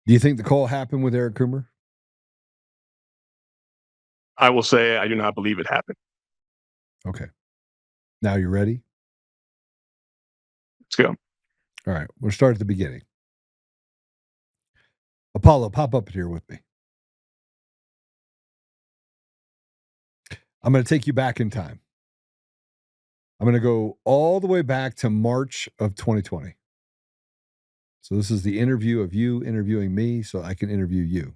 Do you think the call happened with Eric Coomer? I will say I do not believe it happened. Okay. Now you ready? Let's go. All right. We'll start at the beginning. Apollo, pop up here with me. I'm going to take you back in time. I'm going to go all the way back to March of 2020. So this is the interview of you interviewing me so I can interview you.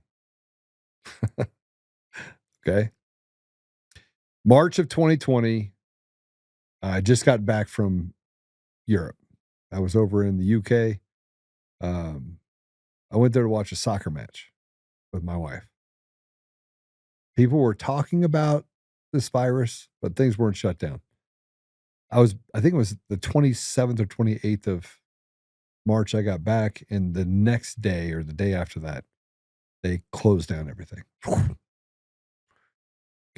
Okay. March of 2020, I just got back from Europe. I was over in the UK. I went there to watch a soccer match with my wife. People were talking about this virus, but things weren't shut down. I think it was the 27th or 28th of March I got back, and the next day or the day after that, they closed down everything.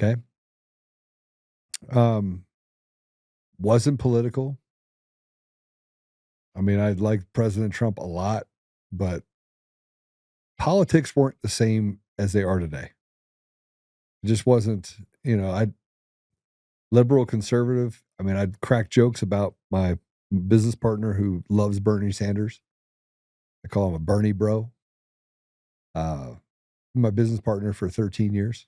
Okay. Wasn't political. I mean, I liked President Trump a lot, but politics weren't the same as they are today. It just wasn't, liberal conservative. I mean, I'd crack jokes about my business partner who loves Bernie Sanders. I call him a Bernie bro. My business partner for 13 years.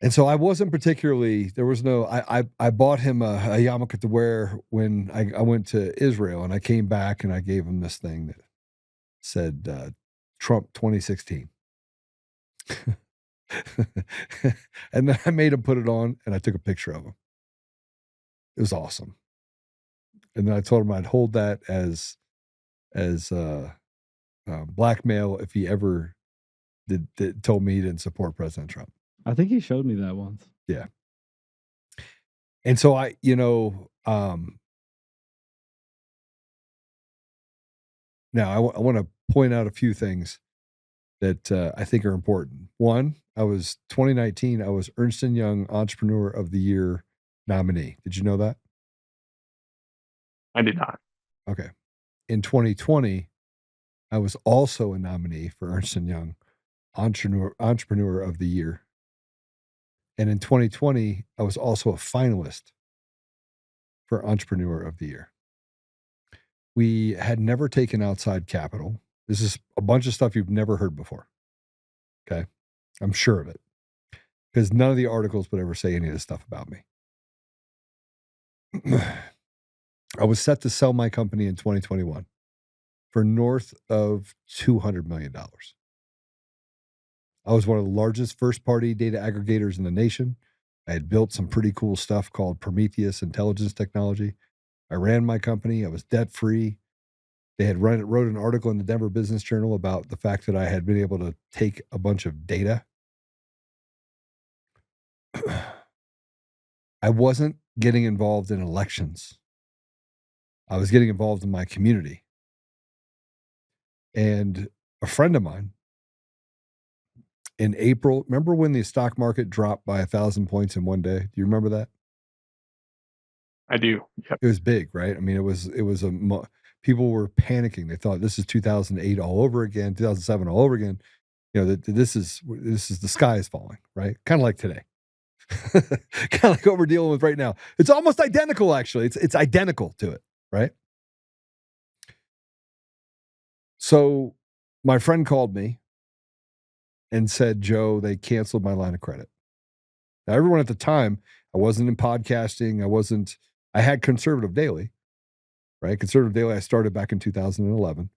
And so I wasn't particularly, there was no, I bought him a yarmulke to wear when I went to Israel, and I came back and I gave him this thing that said Trump 2016. And then I made him put it on, and I took a picture of him. It was awesome. And then I told him I'd hold that as blackmail if he ever told me he didn't support President Trump. I think he showed me that once. Yeah. And so I want to point out a few things that I think are important. One, 2019, I was Ernst & Young Entrepreneur of the Year nominee. Did you know that? I did not. Okay. In 2020, I was also a nominee for Ernst & Young Entrepreneur of the Year. And in 2020, I was also a finalist for Entrepreneur of the Year. We had never taken outside capital. This is a bunch of stuff you've never heard before. Okay. I'm sure of it. Because none of the articles would ever say any of this stuff about me. I was set to sell my company in 2021 for north of $200 million. I was one of the largest first-party data aggregators in the nation. I had built some pretty cool stuff called Prometheus intelligence technology. I ran my company. I was debt-free. They had wrote an article in the Denver Business Journal about the fact that I had been able to take a bunch of data. I wasn't getting involved in elections. I was getting involved in my community. And a friend of mine in April, remember when the stock market dropped by 1,000 points in one day? Do you remember that? I do. Yep. It was big, right? I mean, people were panicking. They thought this is 2008 all over again, 2007 all over again. This is the sky is falling, right? Kind of like today. Kind of like what we're dealing with right now. It's almost identical, actually. It's identical to it, right? So my friend called me and said, Joe, they canceled my line of credit. Now, everyone at the time, I wasn't in podcasting. I had Conservative Daily, right? Conservative Daily, I started back in 2011.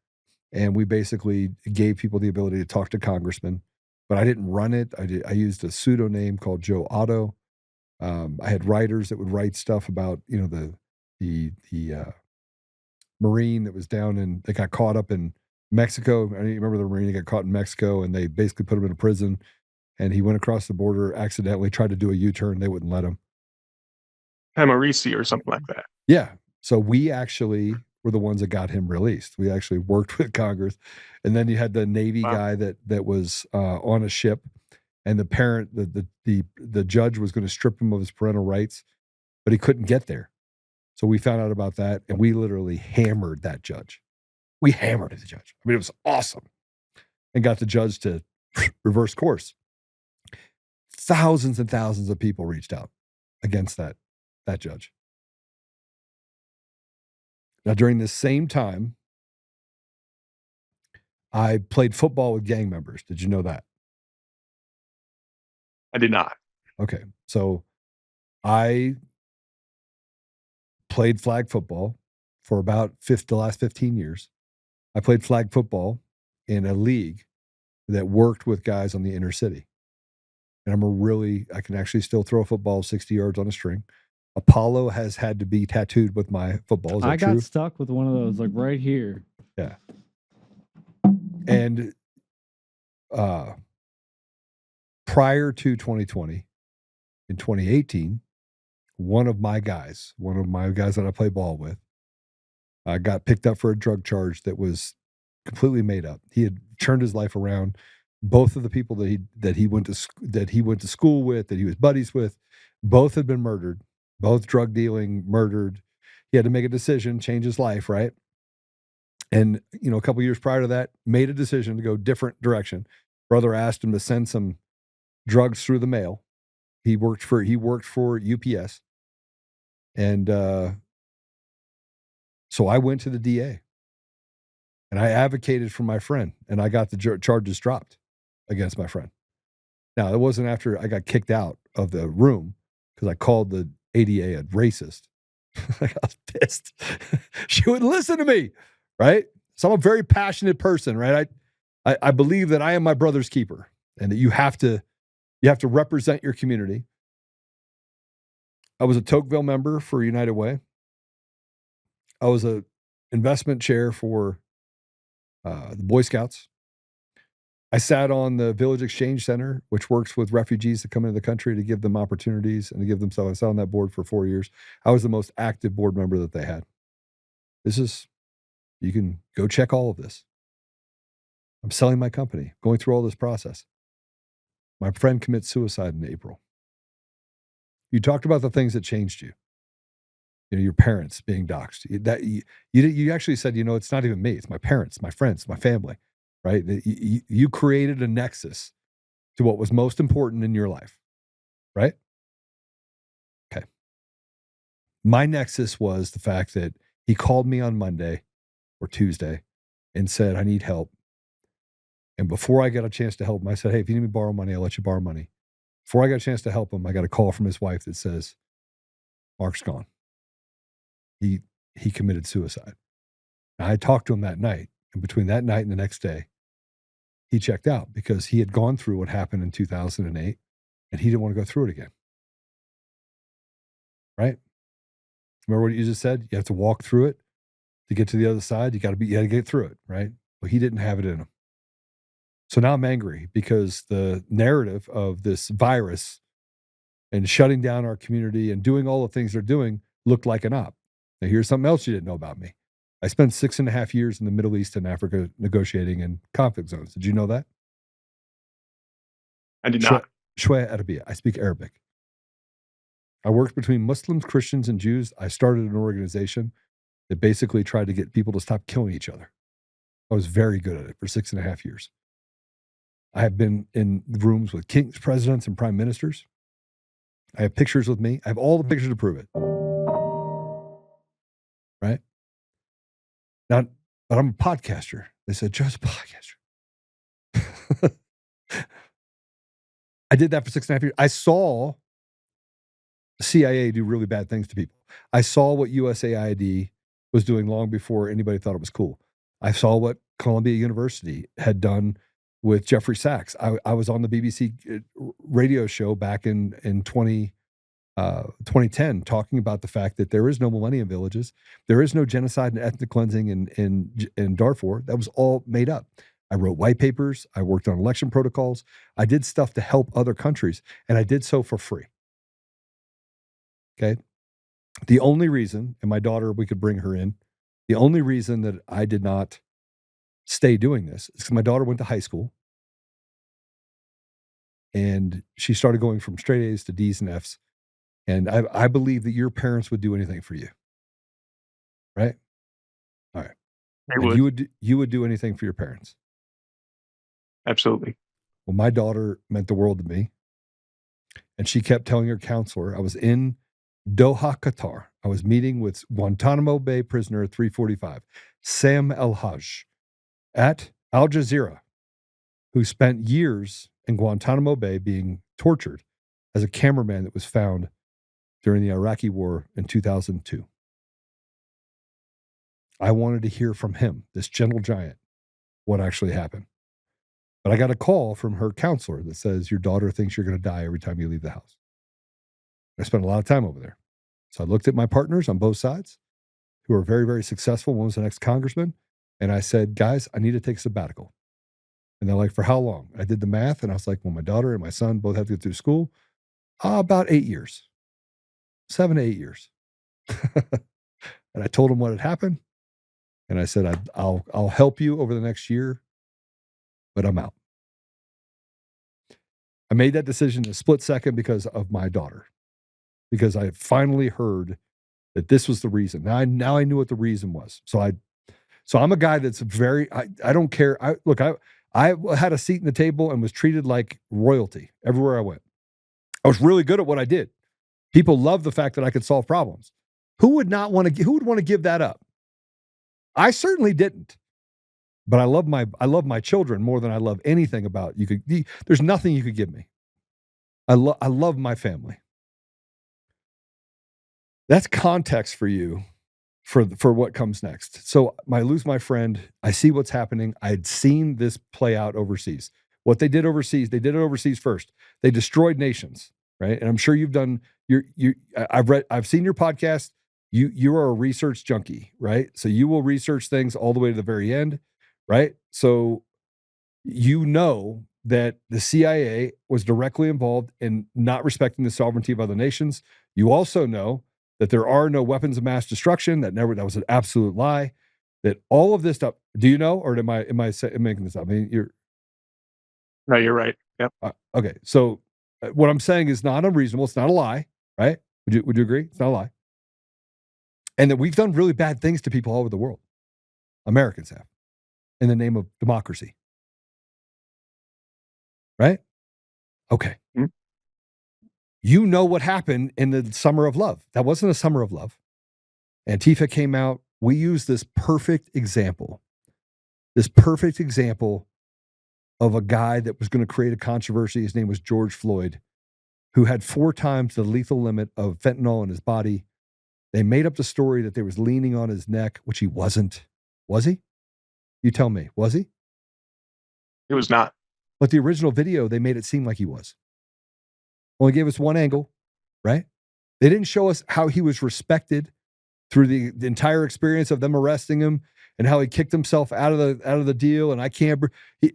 And we basically gave people the ability to talk to congressmen, but I didn't run it. I used a pseudonym called Joe Otto. I had writers that would write stuff about, the Marine that was that got caught up in Mexico. I remember the Marine that got caught in Mexico, and they basically put him in a prison, and he went across the border, accidentally tried to do a U-turn. They wouldn't let him. Maurici or something like that. Yeah. So we actually were the ones that got him released. We actually worked with Congress. And then you had the Navy guy that was on a ship, and the parent, the judge was going to strip him of his parental rights, but he couldn't get there. So we found out about that, and we literally hammered that judge. We hammered the judge. I mean, it was awesome. And got the judge to reverse course. Thousands and thousands of people reached out against that judge. Now, during this same time, I played football with gang members. Did you know that? I did not. Okay. So I played flag football for about the last 15 years. I played flag football in a league that worked with guys on the inner city. And I can actually still throw a football 60 yards on a string. Apollo has had to be tattooed with my football. Is that I true? got stuck with one of those, like right here. Yeah. And prior to 2020, in 2018, one of my guys that I play ball with, got picked up for a drug charge that was completely made up. He had turned his life around. Both of the people that he went to school with, that he was buddies with, both had been murdered. Both drug dealing, murdered. He had to make a decision, change his life, right? And a couple years prior to that, made a decision to go different direction. Brother asked him to send some drugs through the mail. He worked for UPS, and so I went to the DA, and I advocated for my friend, and I got the charges dropped against my friend. Now, it wasn't after I got kicked out of the room because I called the ADA a racist. I was pissed. She wouldn't listen to me, right? So I'm a very passionate person, right? I believe that I am my brother's keeper, and that you have to represent your community. I was a Tocqueville member for United Way. I was a investment chair for the Boy Scouts. I sat on the Village Exchange Center, which works with refugees that come into the country to give them opportunities and to give them stuff. I sat on that board for 4 years. I was the most active board member that they had. You can go check all of this. I'm selling my company, going through all this process. My friend commits suicide in April. You talked about the things that changed you. Your parents being doxxed. You actually said, it's not even me. It's my parents, my friends, my family, right? You created a nexus to what was most important in your life, right? Okay. My nexus was the fact that he called me on Monday or Tuesday and said, I need help. And before I got a chance to help him, I said, hey, if you need me to borrow money, I'll let you borrow money. Before I got a chance to help him, I got a call from his wife that says, Mark's gone. He committed suicide. Now, I talked to him that night, and between that night and the next day, he checked out because he had gone through what happened in 2008, and he didn't want to go through it again. Right? Remember what you just said? You have to walk through it to get to the other side. You got to get through it, right? Well, he didn't have it in him. So now I'm angry because the narrative of this virus and shutting down our community and doing all the things they're doing looked like an op. Now, here's something else you didn't know about me. I spent 6.5 years in the Middle East and Africa negotiating in conflict zones. Did you know that? I did not. Shwaya Arabiya. I speak Arabic. I worked between Muslims, Christians, and Jews. I started an organization that basically tried to get people to stop killing each other. I was very good at it for 6.5 years. I have been in rooms with kings, presidents, and prime ministers. I have pictures with me. I have all the pictures to prove it. Right? Now, but I'm a podcaster. They said, just a podcaster. I did that for 6.5 years. I saw the CIA do really bad things to people. I saw what USAID was doing long before anybody thought it was cool. I saw what Columbia University had done with Jeffrey Sachs. I was on the BBC radio show back in 2010 talking about the fact that there is no millennium villages. There is no genocide and ethnic cleansing in Darfur. That was all made up. I wrote white papers. I worked on election protocols. I did stuff to help other countries, and I did so for free. Okay? The only reason, and my daughter, we could bring her in, the only reason that I did not stay doing this is because my daughter went to high school, and she started going from straight A's to D's and F's. And I believe that your parents would do anything for you. Right? All right. They And would. you would do anything for your parents. Absolutely. Well, my daughter meant the world to me. And she kept telling her counselor, I was in Doha, Qatar. I was meeting with Guantanamo Bay prisoner 345, Sam El-Haj, at Al Jazeera, who spent years in Guantanamo Bay being tortured as a cameraman that was found during the Iraqi war in 2002. I wanted to hear from him, this gentle giant, what actually happened. But I got a call from her counselor that says, your daughter thinks you're going to die every time you leave the house. I spent a lot of time over there. So I looked at my partners on both sides who are very, very successful. One was an ex-congressman. And I said, guys, I need to take a sabbatical. And they're like, for how long? I did the math. And I was like, well, my daughter and my son both have to go through school. About 8 years, 7 to 8 years. And I told them what had happened. And I said, I'll help you over the next year, but I'm out. I made that decision in a split second because of my daughter, because I finally heard that this was the reason. Now I knew what the reason was. So I'm a guy that's very, I don't care. I had a seat in the table and was treated like royalty everywhere I went. I was really good at what I did. People loved the fact that I could solve problems. Who would want to give that up? I certainly didn't. But I love my children more than I love anything about you. There's nothing you could give me. I love my family. That's context for you for what comes next. So I lose my friend. I see what's happening. I had seen this play out overseas. What they did overseas, they did it overseas first. They destroyed nations, right? And I'm sure you've done I've seen your podcast. You are a research junkie, right? So you will research things all the way to the very end, right? So you know that the CIA was directly involved in not respecting the sovereignty of other nations. You also know that there are no weapons of mass destruction. That was an absolute lie. That all of this stuff. Do you know, or am I making this up? I mean, No, you're right. Yep. Okay. So what I'm saying is not unreasonable. It's not a lie, right? Would you agree? It's not a lie. And that we've done really bad things to people all over the world. Americans have, in the name of democracy. Right? Okay. Mm-hmm. You know what happened in the summer of love. That wasn't a summer of love. Antifa came out. We used this perfect example of a guy that was going to create a controversy. His name was George Floyd, who had 4 times the lethal limit of fentanyl in his body. They made up the story that they was leaning on his neck, which he wasn't. Was he? You tell me. Was he? It was not. But the original video, they made it seem like he was. Only gave us one angle, right? They didn't show us how he was respected through the entire experience of them arresting him and how he kicked himself out of the deal. And I can't.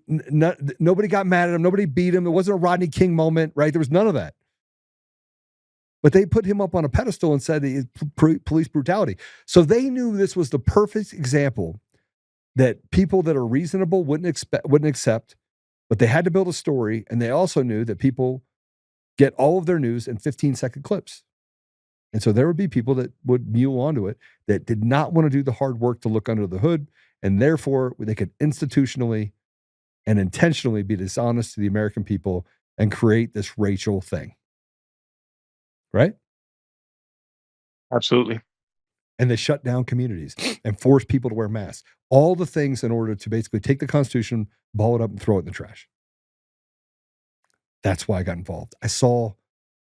Nobody got mad at him. Nobody beat him. It wasn't a Rodney King moment, right? There was none of that. But they put him up on a pedestal and said it's police brutality. So they knew this was the perfect example that people that are reasonable wouldn't accept, but they had to build a story. And they also knew that people get all of their news in 15-second clips. And so there would be people that would mule onto it that did not want to do the hard work to look under the hood. And therefore, they could institutionally and intentionally be dishonest to the American people and create this racial thing. Right? Absolutely. And they shut down communities and force people to wear masks. All the things in order to basically take the Constitution, ball it up, and throw it in the trash. That's why I got involved. I saw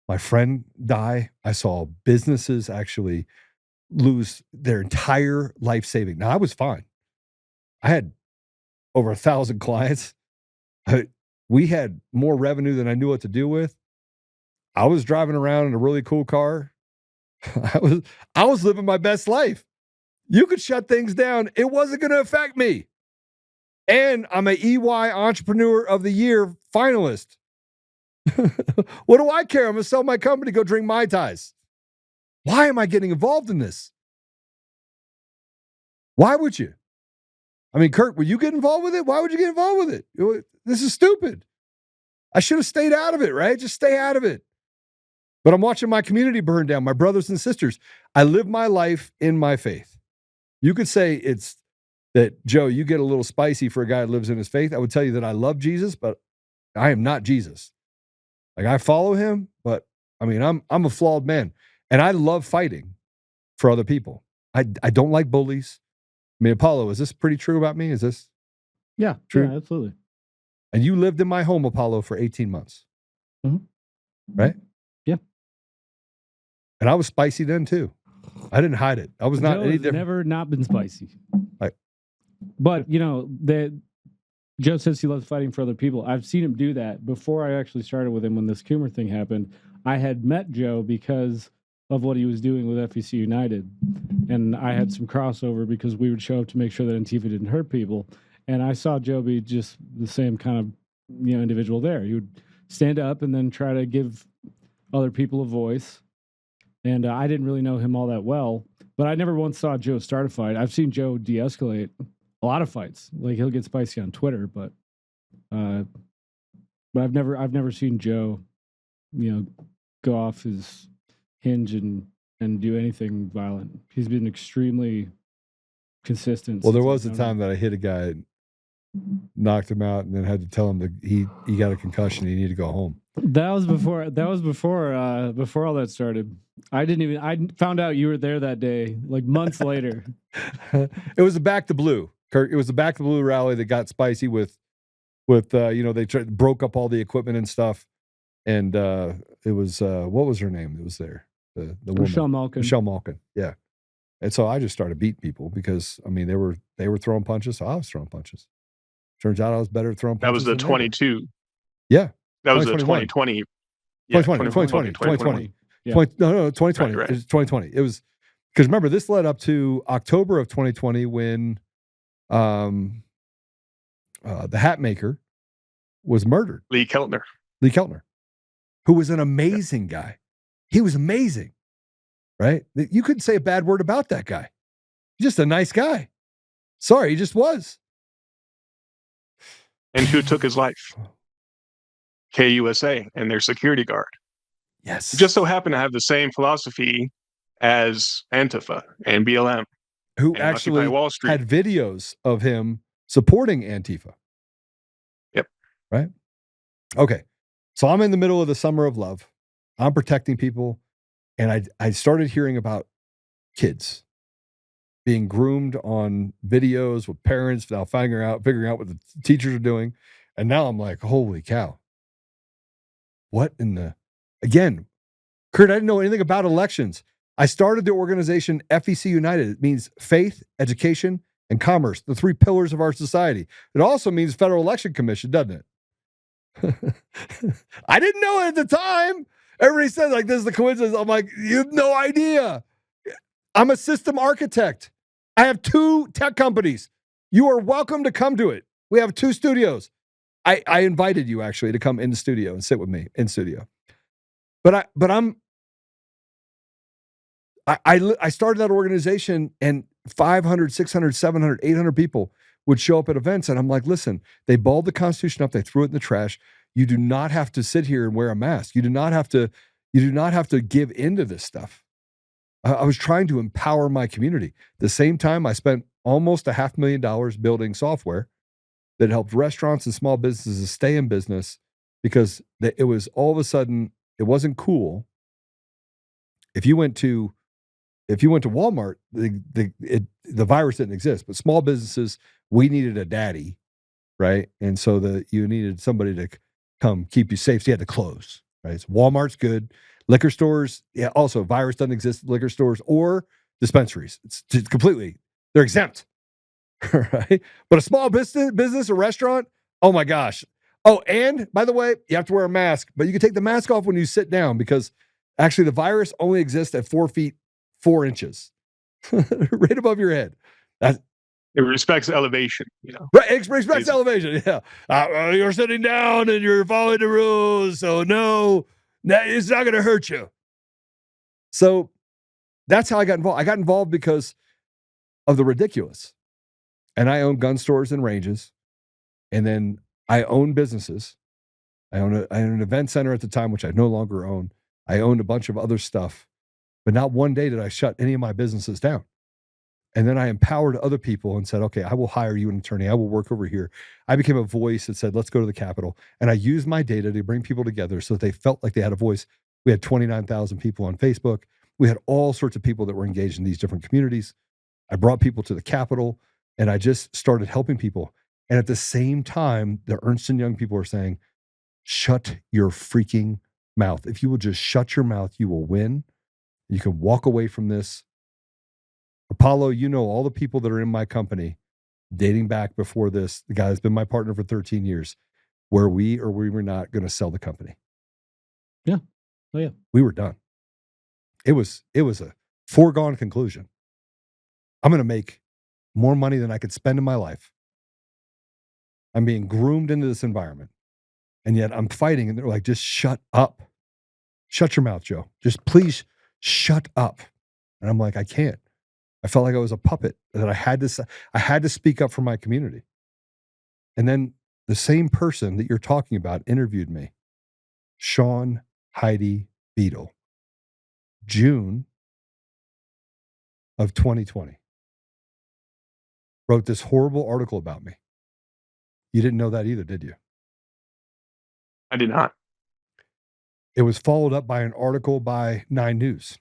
my friend die. I saw businesses actually lose their entire life saving. Now, I was fine. I had over 1,000 clients. We had more revenue than I knew what to do with. I was driving around in a really cool car. I was living my best life. You could shut things down. It wasn't going to affect me. And I'm an EY Entrepreneur of the Year finalist. What do I care? I'm going to sell my company, go drink Mai Tais. Why am I getting involved in this? Why would you? I mean, Kirk, would you get involved with it? Why would you get involved with it? This is stupid. I should have stayed out of it, right? Just stay out of it. But I'm watching my community burn down, my brothers and sisters. I live my life in my faith. You could say it's that, Joe, you get a little spicy for a guy that lives in his faith. I would tell you that I love Jesus, but I am not Jesus. Like, I follow him, but I mean, I'm a flawed man, and I love fighting for other people. I don't like bullies. I mean, Apollo, is this pretty true about me? Is this Yeah, true? Yeah, absolutely. And you lived in my home, Apollo, for 18 months. Mhm. Right? Yeah. And I was spicy then too. I didn't hide it. I was not Joe any has different. never not been spicy. Like- But Joe says he loves fighting for other people. I've seen him do that before I actually started with him when this Coomer thing happened. I had met Joe because of what he was doing with FEC United. And I had some crossover because we would show up to make sure that Antifa didn't hurt people. And I saw Joe be just the same kind of individual there. He would stand up and then try to give other people a voice. And I didn't really know him all that well, but I never once saw Joe start a fight. I've seen Joe de-escalate a lot of fights. Like, he'll get spicy on Twitter, but I've never seen Joe, go off his hinge and do anything violent. He's been extremely consistent. Well, there was a time that I hit a guy, knocked him out, and then had to tell him that he got a concussion. He needed to go home. That was before all that started. I found out you were there that day, like months later. It was a Back to Blue, Kirk. It was the Back to Blue rally that got spicy with they broke up all the equipment and stuff. And it was what was her name? It was there. The woman. Michelle Malkin. Yeah. And so I just started beating people because, I mean, they were throwing punches, so I was throwing punches. Turns out I was better at throwing punches. That was the 22. Yeah. That was the 2020. Yeah, 2020. Yeah. 2020. Right. It was 2020. It was, because remember, this led up to October of 2020 when the hat maker was murdered. Lee Keltner, who was an amazing guy. He was amazing, right? You couldn't say a bad word about that guy. He's just a nice guy. Sorry, he just was. And who took his life? KUSA and their security guard. Yes. Just so happened to have the same philosophy as Antifa and BLM. Who and actually Wall Street. had videos of him supporting Antifa. Yep. Right? Okay. So I'm in the middle of the summer of love. I'm protecting people. And I started hearing about kids being groomed on videos with parents, now figuring out what the teachers are doing. And now I'm like, holy cow. What in the, again, Kurt, I didn't know anything about elections. I started the organization FEC United. It means faith, education, and commerce, the three pillars of our society. It also means Federal Election Commission, doesn't it? I didn't know it at the time. Everybody says, like, this is the coincidence. I'm like, you have no idea. I'm a system architect. I have 2 tech companies. You are welcome to come to it. We have 2 studios. I invited you actually to come in the studio and sit with me in studio. But I started that organization, and 500, 600, 700, 800 people would show up at events. And I'm like, listen, they balled the Constitution up. They threw it in the trash. You do not have to sit here and wear a mask. You do not have to give into this stuff. I was trying to empower my community. At the same time, I spent almost $500,000 building software that helped restaurants and small businesses stay in business, because it was all of a sudden, it wasn't cool. If you went to Walmart, the virus didn't exist, but small businesses, we needed a daddy, right? And so you needed somebody to come keep you safe. So you had to close, right? So Walmart's good. Liquor stores, yeah. Also, virus doesn't exist at liquor stores or dispensaries. It's completely, they're exempt, right? But a small business, a restaurant, oh my gosh. Oh, and by the way, you have to wear a mask, but you can take the mask off when you sit down, because actually the virus only exists at 4 feet, 4 inches, right above your head. It respects elevation, Right, it respects elevation, yeah. You're sitting down and you're following the rules, so no, it's not going to hurt you. So that's how I got involved. I got involved because of the ridiculous. And I own gun stores and ranges. And then I own businesses. I own an event center at the time, which I no longer own. I owned a bunch of other stuff. But not one day did I shut any of my businesses down. And then I empowered other people and said, okay, I will hire you an attorney. I will work over here. I became a voice that said, let's go to the Capitol. And I used my data to bring people together so that they felt like they had a voice. We had 29,000 people on Facebook. We had all sorts of people that were engaged in these different communities. I brought people to the Capitol, and I just started helping people. And at the same time, the Ernst & Young people are saying, shut your freaking mouth. If you will just shut your mouth, you will win. You can walk away from this. Apollo, you know all the people that are in my company dating back before this, the guy that's been my partner for 13 years, where we were not going to sell the company. Yeah. Oh, yeah. We were done. It was a foregone conclusion. I'm going to make more money than I could spend in my life. I'm being groomed into this environment. And yet I'm fighting, and they're like, just shut up. Shut your mouth, Joe. Just please shut up. And I'm like, I can't. I felt like I was a puppet, that I had to speak up for my community. And then the same person that you're talking about interviewed me, Sean Heidi Beadle, June of 2020. Wrote this horrible article about me. You didn't know that either, did you? I did not. It was followed up by an article by 9 News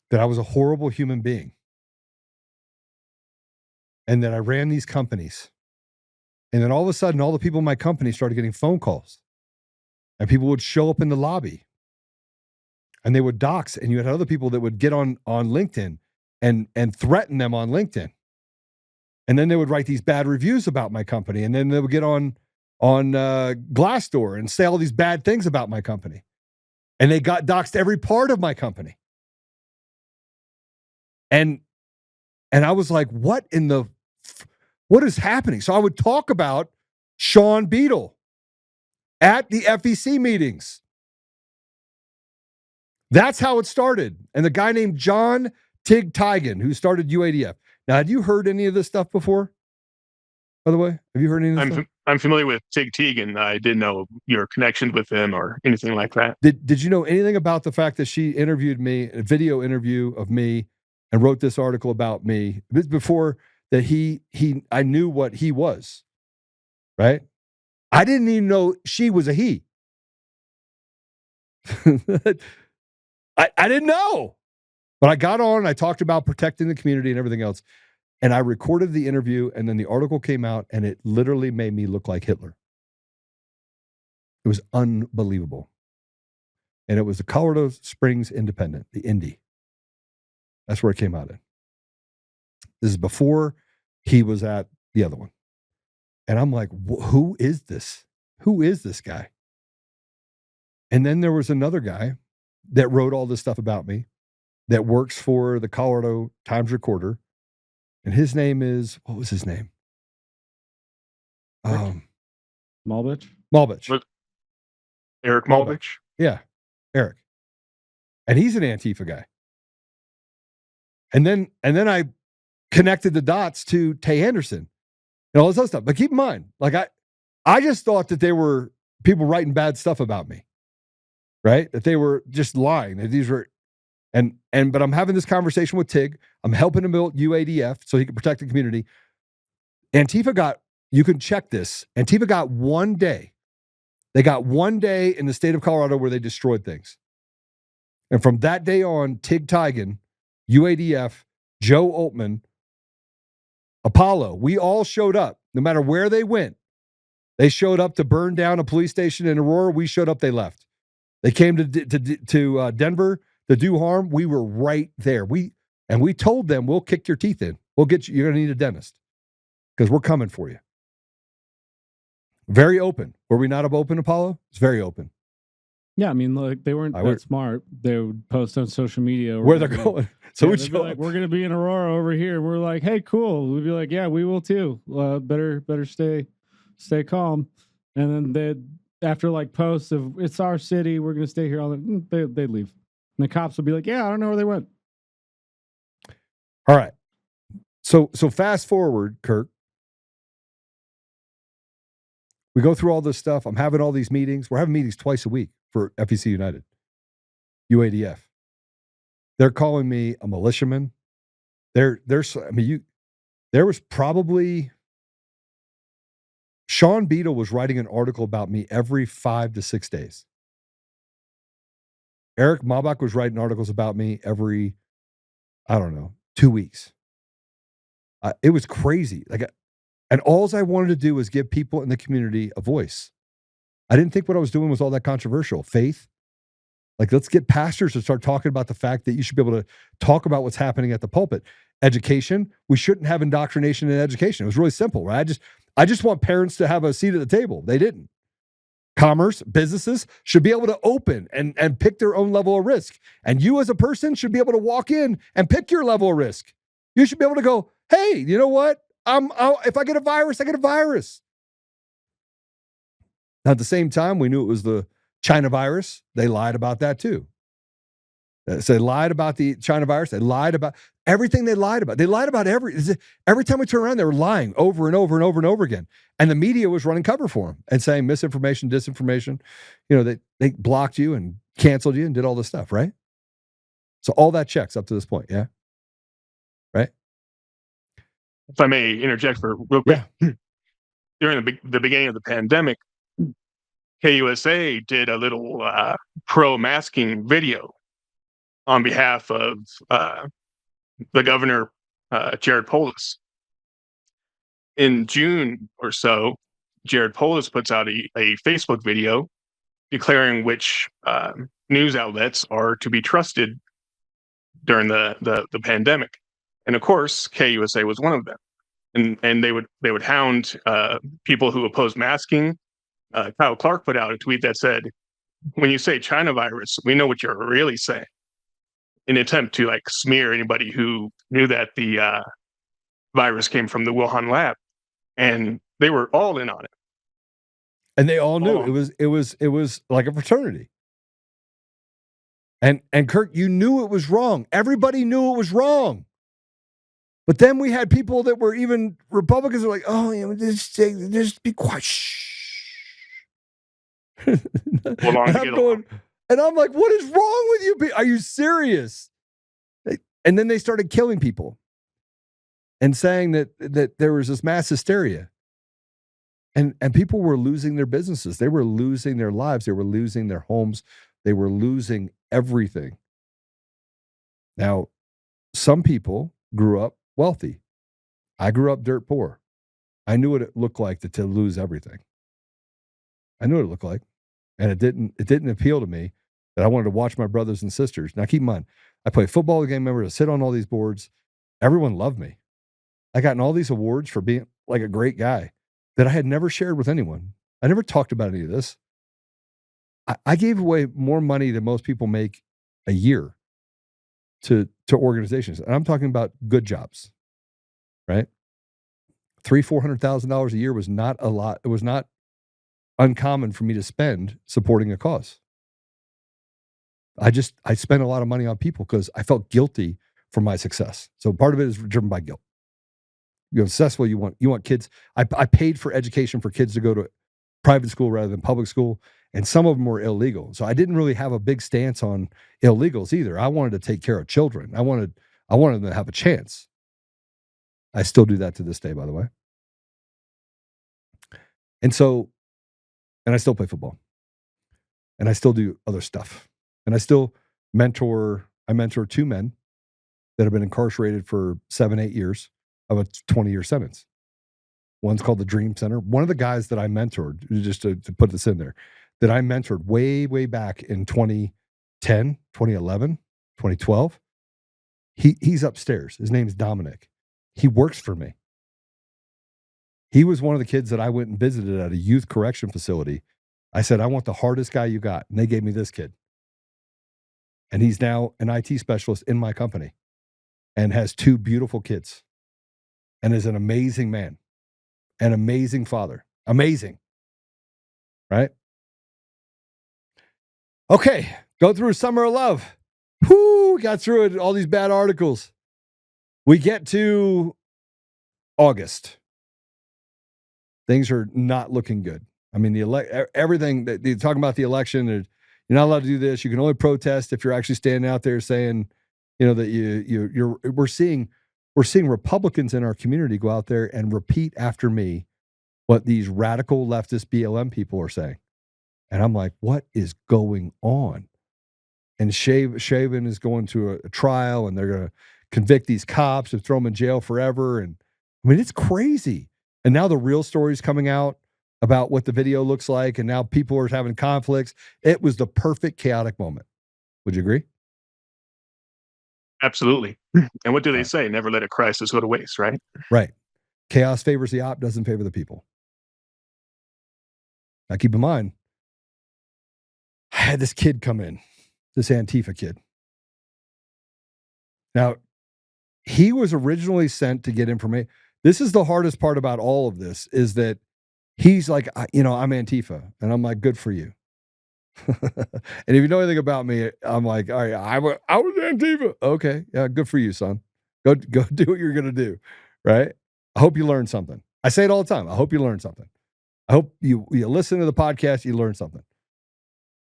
that I was a horrible human being and that I ran these companies. And then all of a sudden, all the people in my company started getting phone calls, and people would show up in the lobby and they would dox, and you had other people that would get on LinkedIn and threaten them on LinkedIn. And then they would write these bad reviews about my company, and then they would get on Glassdoor and say all these bad things about my company. And they got doxed every part of my company. And I was like, what is happening? So I would talk about Sean Beadle at the FEC meetings. That's how it started. And the guy named John Tig Tigan, who started UADF. Now, had you heard any of this stuff before? By the way, have you heard any of this stuff? I'm familiar with Tig Teagan. I didn't know your connection with him or anything like that. Did you know anything about the fact that she interviewed me, a video interview of me, and wrote this article about me before that I knew what he was, right? I didn't even know she was a he. I didn't know. But I got on, I talked about protecting the community and everything else. And I recorded the interview, and then the article came out, and it literally made me look like Hitler. It was unbelievable. And it was the Colorado Springs Independent, the Indy. That's where it came out in. This is before he was at the other one. And I'm like, who is this? Who is this guy? And then there was another guy that wrote all this stuff about me that works for the Colorado Times-Recorder. And his name is, what was his name? Malbich? Malbich. Eric Malbich? Yeah, Eric. And he's an Antifa guy. And then I connected the dots to Tay Anderson and all this other stuff. But keep in mind, like I just thought that they were people writing bad stuff about me, right? That they were just lying. That these were, but I'm having this conversation with Tig. I'm helping him build UADF so he can protect the community. Antifa got, you can check this. Antifa got 1 day. They got 1 day in the state of Colorado where they destroyed things. And from that day on, Tig Tigan, UADF, Joe Oltmann, Apollo, we all showed up, no matter where they went. They showed up to burn down a police station in Aurora. We showed up, they left. They came to Denver to do harm. We were right there. We told them, we'll kick your teeth in. We'll get you. You're going to need a dentist because we're coming for you. Very open. Were we not open, Apollo? It's very open. Yeah, I mean, like they weren't that smart. They would post on social media where they're going. So we'd be like, we're going to be in Aurora over here. We're like, hey, cool. We'd be like, yeah, we will too. Better stay calm. And then after like posts of it's our city, we're going to stay here. They'd leave. And the cops would be like, yeah, I don't know where they went. All right. So fast forward, Kirk. We go through all this stuff. I'm having all these meetings. We're having meetings twice a week for FEC United, UADF. They're calling me a militiaman. there was probably Sean Beadle was writing an article about me every 5 to 6 days. Eric Mabach was writing articles about me every, I don't know, 2 weeks. It was crazy. And all I wanted to do was give people in the community a voice. I didn't think what I was doing was all that controversial. Faith. Let's get pastors to start talking about the fact that you should be able to talk about what's happening at the pulpit. Education. We shouldn't have indoctrination in education. It was really simple, right? I just want parents to have a seat at the table. They didn't. Commerce, businesses should be able to open and pick their own level of risk. And you as a person should be able to walk in and pick your level of risk. You should be able to go, hey, you know what? If I get a virus, I get a virus. Now, at the same time, we knew it was the China virus. They lied about that too. So they lied about the China virus. They lied about everything they lied about. They lied about every time we turn around, they were lying over and over and over and over again. And the media was running cover for them and saying misinformation, disinformation. They blocked you and canceled you and did all this stuff, right? So all that checks up to this point, yeah? Right? If I may interject for real quick. Yeah. During the beginning of the pandemic, KUSA did a little pro-masking video on behalf of the governor, Jared Polis. In June or so, Jared Polis puts out a Facebook video declaring which news outlets are to be trusted during the pandemic. And of course, KUSA was one of them. And they would hound people who oppose masking. Kyle Clark put out a tweet that said, when you say China virus, we know what you're really saying. In an attempt to smear anybody who knew that the virus came from the Wuhan lab. And they were all in on it. And they all knew it was like a fraternity. And Kirk, you knew it was wrong. Everybody knew it was wrong. But then we had people that were even Republicans were like, oh, just be quiet. Shh. And I'm like, what is wrong with you? Are you serious? And then they started killing people and saying that there was this mass hysteria. And people were losing their businesses. They were losing their lives. They were losing their homes. They were losing everything. Now, some people grew up wealthy. I grew up dirt poor. I knew what it looked like to lose everything. I knew what it looked like. And it didn't appeal to me that I wanted to watch my brothers and sisters. Now, keep in mind, I played football with gang members. I sit on all these boards. Everyone loved me. I gotten all these awards for being like a great guy that I had never shared with anyone. I never talked about any of this. I gave away more money than most people make a year to organizations. And I'm talking about good jobs, right? $300,000-$400,000 a year was not a lot. It was not uncommon for me to spend supporting a cause. I spent a lot of money on people because I felt guilty for my success. So part of it is driven by guilt. You're successful. You want kids. I paid for education for kids to go to private school rather than public school. And some of them were illegal. So I didn't really have a big stance on illegals either. I wanted to take care of children. I wanted them to have a chance. I still do that to this day, by the way. And I still play football. And I still do other stuff. And I still mentor 2 men that have been incarcerated for 7-8 years of a 20-year sentence. One's called the Dream Center. One of the guys that I mentored, just to put this in there, that I mentored way, way back in 2010, 2011, 2012, he's upstairs. His name's Dominic. He works for me. He was one of the kids that I went and visited at a youth correction facility. I said, I want the hardest guy you got. And they gave me this kid. And he's now an IT specialist in my company and has 2 beautiful kids and is an amazing man, an amazing father. Amazing. Right? Okay. Go through Summer of Love. Whoo, got through it. All these bad articles. We get to August. Things are not looking good. I mean, everything that you're talking about the election, you're not allowed to do this. You can only protest if you're actually standing out there saying, that we're seeing we're seeing Republicans in our community go out there and repeat after me what these radical leftist BLM people are saying. And I'm like, what is going on? And Shaven is going to a trial, and they're going to convict these cops and throw them in jail forever. And I mean, it's crazy. And now the real story's coming out about what the video looks like, and now people are having conflicts. It was the perfect chaotic moment. Would you agree? Absolutely. And what do they say? Never let a crisis go to waste, right? Right. Chaos favors the op, doesn't favor the people. Now, keep in mind, I had this kid come in, this Antifa kid. Now, he was originally sent to get information. This is the hardest part about all of this, is that he's like, I'm Antifa. And I'm like, good for you. And if you know anything about me, I'm like, all right, I was Antifa. Okay. Yeah, good for you, son. Go do what you're going to do. Right. I hope you learned something. I say it all the time. I hope you learned something. I hope you listen to the podcast, you learn something.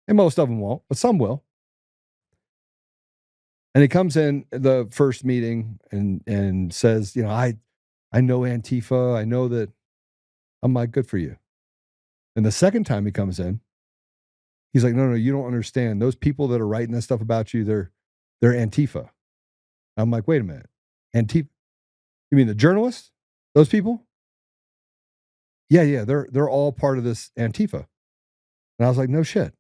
And most of them won't, but some will. And he comes in the first meeting and says, I know Antifa. I know that. I'm like, good for you. And the second time he comes in, he's like, no, you don't understand. Those people that are writing that stuff about you, they're Antifa. I'm like, wait a minute. Antifa? You mean the journalists? Those people? Yeah, they're all part of this Antifa. And I was like, no shit.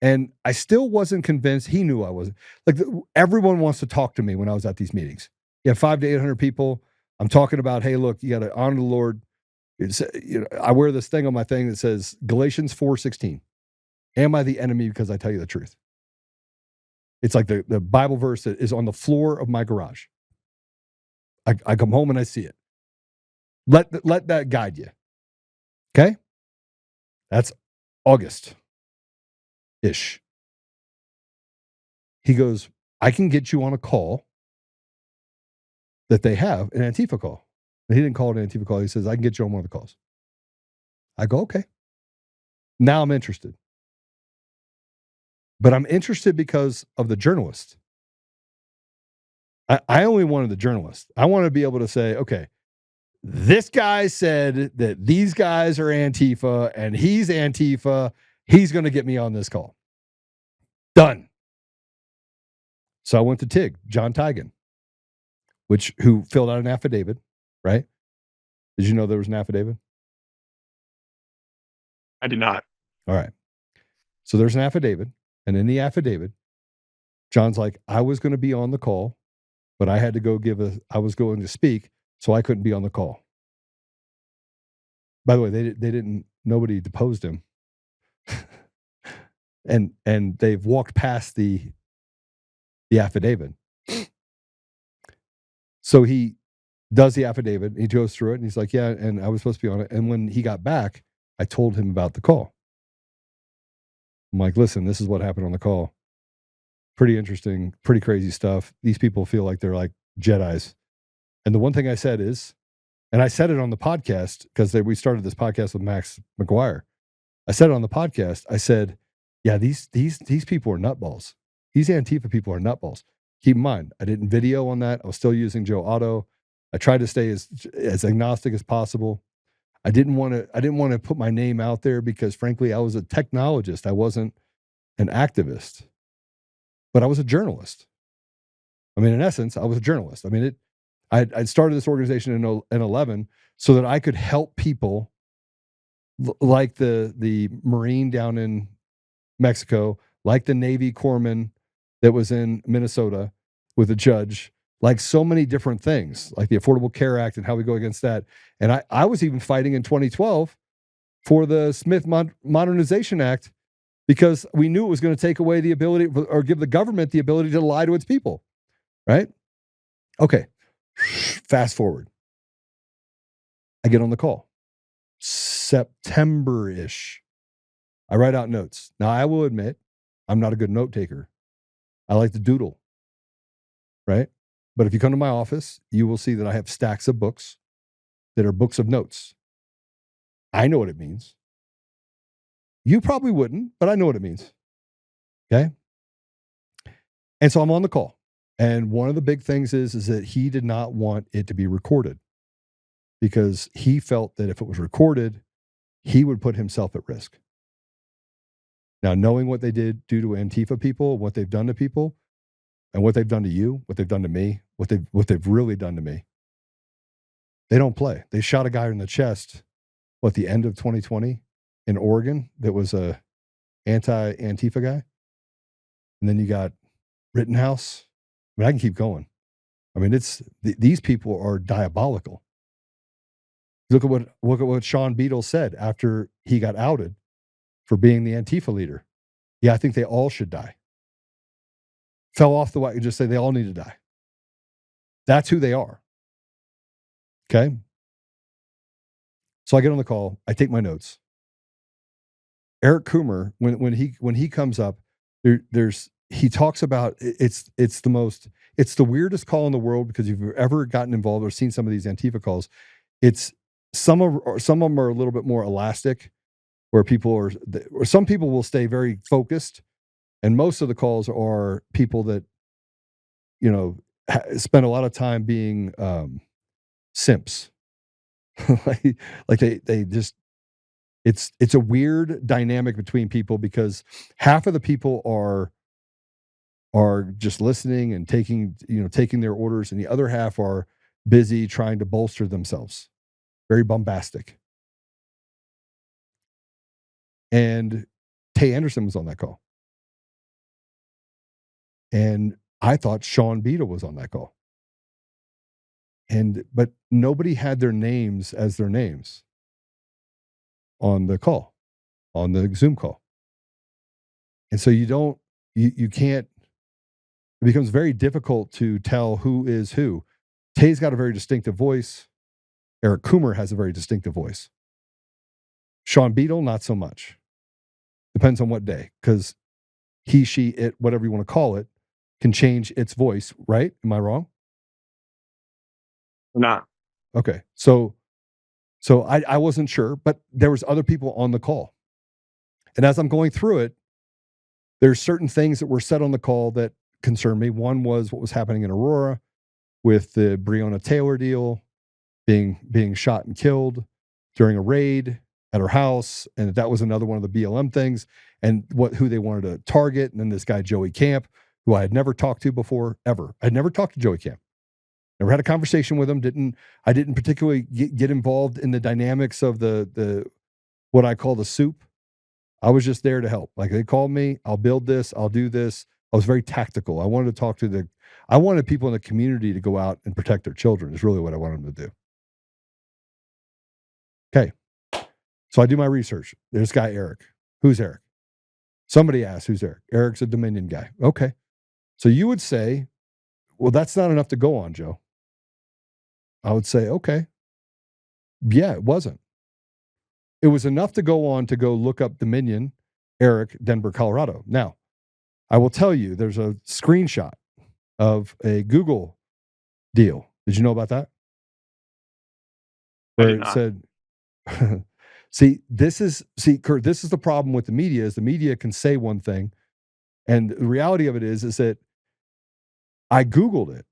And I still wasn't convinced. He knew I wasn't. Like, everyone wants to talk to me when I was at these meetings. You have 500 to 800 people. I'm talking about, hey, look, you got to honor the Lord. I wear this thing on my thing that says Galatians 4:16. Am I the enemy because I tell you the truth? It's like the Bible verse that is on the floor of my garage. I come home and I see it. Let that guide you. Okay? That's August-ish. He goes, I can get you on a call that they have, an Antifa call. And he didn't call it an Antifa call. He says, I can get you on one of the calls. I go, okay. Now I'm interested. But I'm interested because of the journalist. I only wanted the journalist. I want to be able to say, okay, this guy said that these guys are Antifa and he's Antifa. He's going to get me on this call. Done. So I went to TIG, John Tigan, who filled out an affidavit, right? Did you know there was an affidavit? I did not. All right. So there's an affidavit. And in the affidavit, John's like, I was going to be on the call, but I had to go I was going to speak, so I couldn't be on the call. By the way, nobody deposed him. and they've walked past the affidavit. So he does the affidavit, he goes through it, and he's like, yeah, and I was supposed to be on it. And when he got back, I told him about the call. I'm like, listen, this is what happened on the call. Pretty interesting, pretty crazy stuff. These people feel like they're like Jedis. And the one thing I said is, and I said it on the podcast because we started this podcast with Max McGuire. I said it on the podcast. I said, yeah, these people are nutballs. These Antifa people are nutballs. Keep in mind, I didn't video on that. I was still using Joe Otto. I tried to stay as agnostic as possible. I didn't want to put my name out there because, frankly, I was a technologist. I wasn't an activist, but I was a journalist. I mean, in essence, I was a journalist. I mean, I'd started this organization in 11 so that I could help people like the Marine down in Mexico, like the Navy corpsman that was in Minnesota with a judge, like so many different things, like the Affordable Care Act and how we go against that. And I was even fighting in 2012 for the Smith Modernization Act because we knew it was going to take away the ability or give the government the ability to lie to its people, right? Okay, fast forward. I get on the call. September-ish. I write out notes. Now, I will admit, I'm not a good note taker. I like to doodle, right? But if you come to my office, you will see that I have stacks of books that are books of notes. I know what it means. You probably wouldn't, but I know what it means. Okay? And so I'm on the call. And one of the big things is that he did not want it to be recorded because he felt that if it was recorded, he would put himself at risk. Now, knowing what they do to Antifa people, what they've done to people, and what they've done to you, what they've done to me, what they've really done to me, they don't play. They shot a guy in the chest, at the end of 2020 in Oregon that was a anti-Antifa guy. And then you got Rittenhouse. I mean, I can keep going. I mean, these people are diabolical. Look at what Sean Beadle said after he got outed for being the Antifa leader. Yeah, I think they all should die. Fell off the wagon, just say they all need to die. That's who they are. Okay? So I get on the call, I take my notes. Eric Coomer, when he comes up, he talks about it's the weirdest call in the world, because if you've ever gotten involved or seen some of these Antifa calls, it's some of them are a little bit more elastic, where some people will stay very focused, and most of the calls are people that spend a lot of time being simps. like they just it's a weird dynamic between people, because half of the people are just listening and taking their orders, and the other half are busy trying to bolster themselves. Very bombastic. And Tay Anderson was on that call. And I thought Sean Beadle was on that call. But nobody had their names as their names on the call, on the Zoom call. And so you can't, it becomes very difficult to tell who is who. Tay's got a very distinctive voice. Eric Coomer has a very distinctive voice. Sean Beadle, not so much. Depends on what day, because he, she, it, whatever you want to call it, can change its voice, right? Am I wrong? Nah. Okay. So I wasn't sure, but there was other people on the call. And as I'm going through it, there's certain things that were said on the call that concerned me. One was what was happening in Aurora with the Breonna Taylor deal, being shot and killed during a raid at her house. And that was another one of the BLM things, and who they wanted to target. And then this guy, Joey Camp, who I had never talked to before, ever. I'd never talked to Joey Camp. Never had a conversation with him. I didn't particularly get involved in the dynamics of the what I call the soup. I was just there to help. Like, they called me, I'll build this, I'll do this. I was very tactical. I wanted to talk to I wanted people in the community to go out and protect their children, is really what I wanted them to do. Okay. So I do my research. There's this guy, Eric. Who's Eric? Somebody asked, who's Eric? Eric's a Dominion guy. Okay. So you would say, well, that's not enough to go on, Joe. I would say, okay. Yeah, it wasn't. It was enough to go on to go look up Dominion, Eric, Denver, Colorado. Now, I will tell you, there's a screenshot of a Google deal. Did you know about that? Where it said, Kurt, this is the problem with the media, is the media can say one thing. And the reality of it is that I Googled it,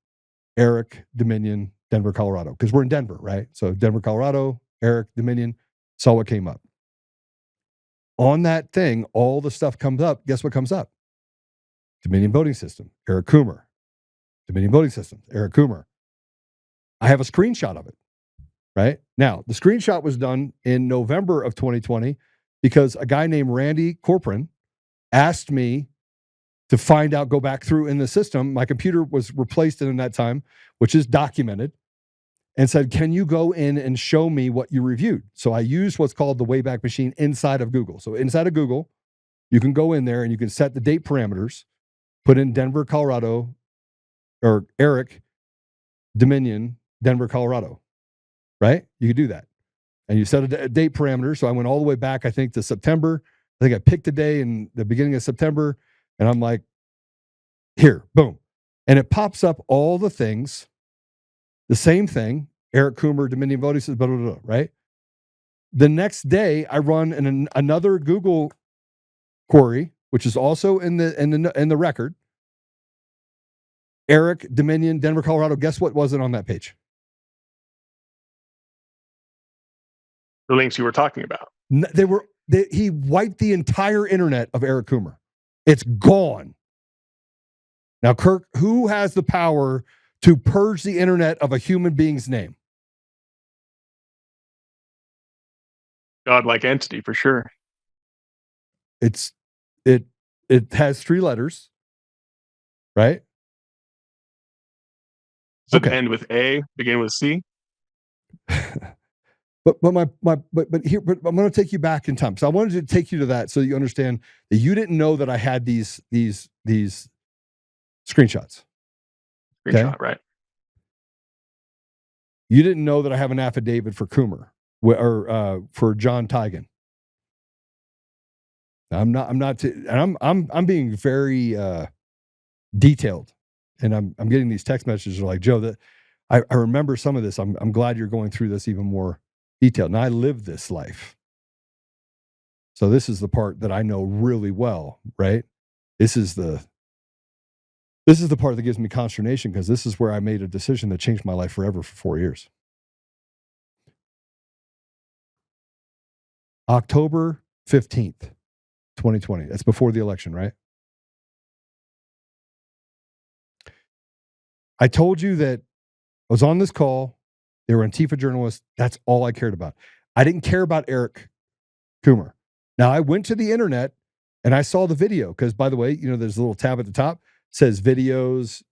Eric, Dominion, Denver, Colorado, because we're in Denver, right? So Denver, Colorado, Eric, Dominion, saw what came up. On that thing, all the stuff comes up. Guess what comes up? Dominion voting system, Eric Coomer. Dominion voting system, Eric Coomer. I have a screenshot of it, right? Now, the screenshot was done in November of 2020 because a guy named Randy Corcoran asked me to find out, go back through in the system. My computer was replaced in that time, which is documented, and said, can you go in and show me what you reviewed? So I used what's called the Wayback Machine inside of Google. So inside of Google, you can go in there and you can set the date parameters, put in Denver, Colorado, or Eric, Dominion, Denver, Colorado, right? You could do that. And you set a date parameter. So I went all the way back, I think, to September. I think I picked a day in the beginning of September, and I'm like, here, boom. And it pops up all the things, the same thing, Eric Coomer, Dominion voting system, blah, blah, blah, right? The next day, I run another Google query, which is also in the record. Eric, Dominion, Denver, Colorado. Guess what wasn't on that page? The links you were talking about. He wiped the entire internet of Eric Coomer. It's gone. Now, Kirk, who has the power to purge the internet of a human being's name? Godlike entity for sure. It has 3 letters, right? Does it end with A, begin with C? But I'm going to take you back in time. So I wanted to take you to that so you understand that you didn't know that I had these screenshots. Screenshot, right? You didn't know that I have an affidavit for Coomer or for John Tigan. I'm being very detailed, and I'm getting these text messages like, Joe, that I remember some of this. I'm glad you're going through this even more detailed. And I live this life. So this is the part that I know really well, right? This is the part that gives me consternation, because this is where I made a decision that changed my life forever for 4 years. October 15th, 2020. That's before the election, right? I told you that I was on this call. They were Antifa journalists. That's all I cared about. I didn't care about Eric Coomer. Now, I went to the internet and I saw the video, because, by the way, there's a little tab at the top. It says videos,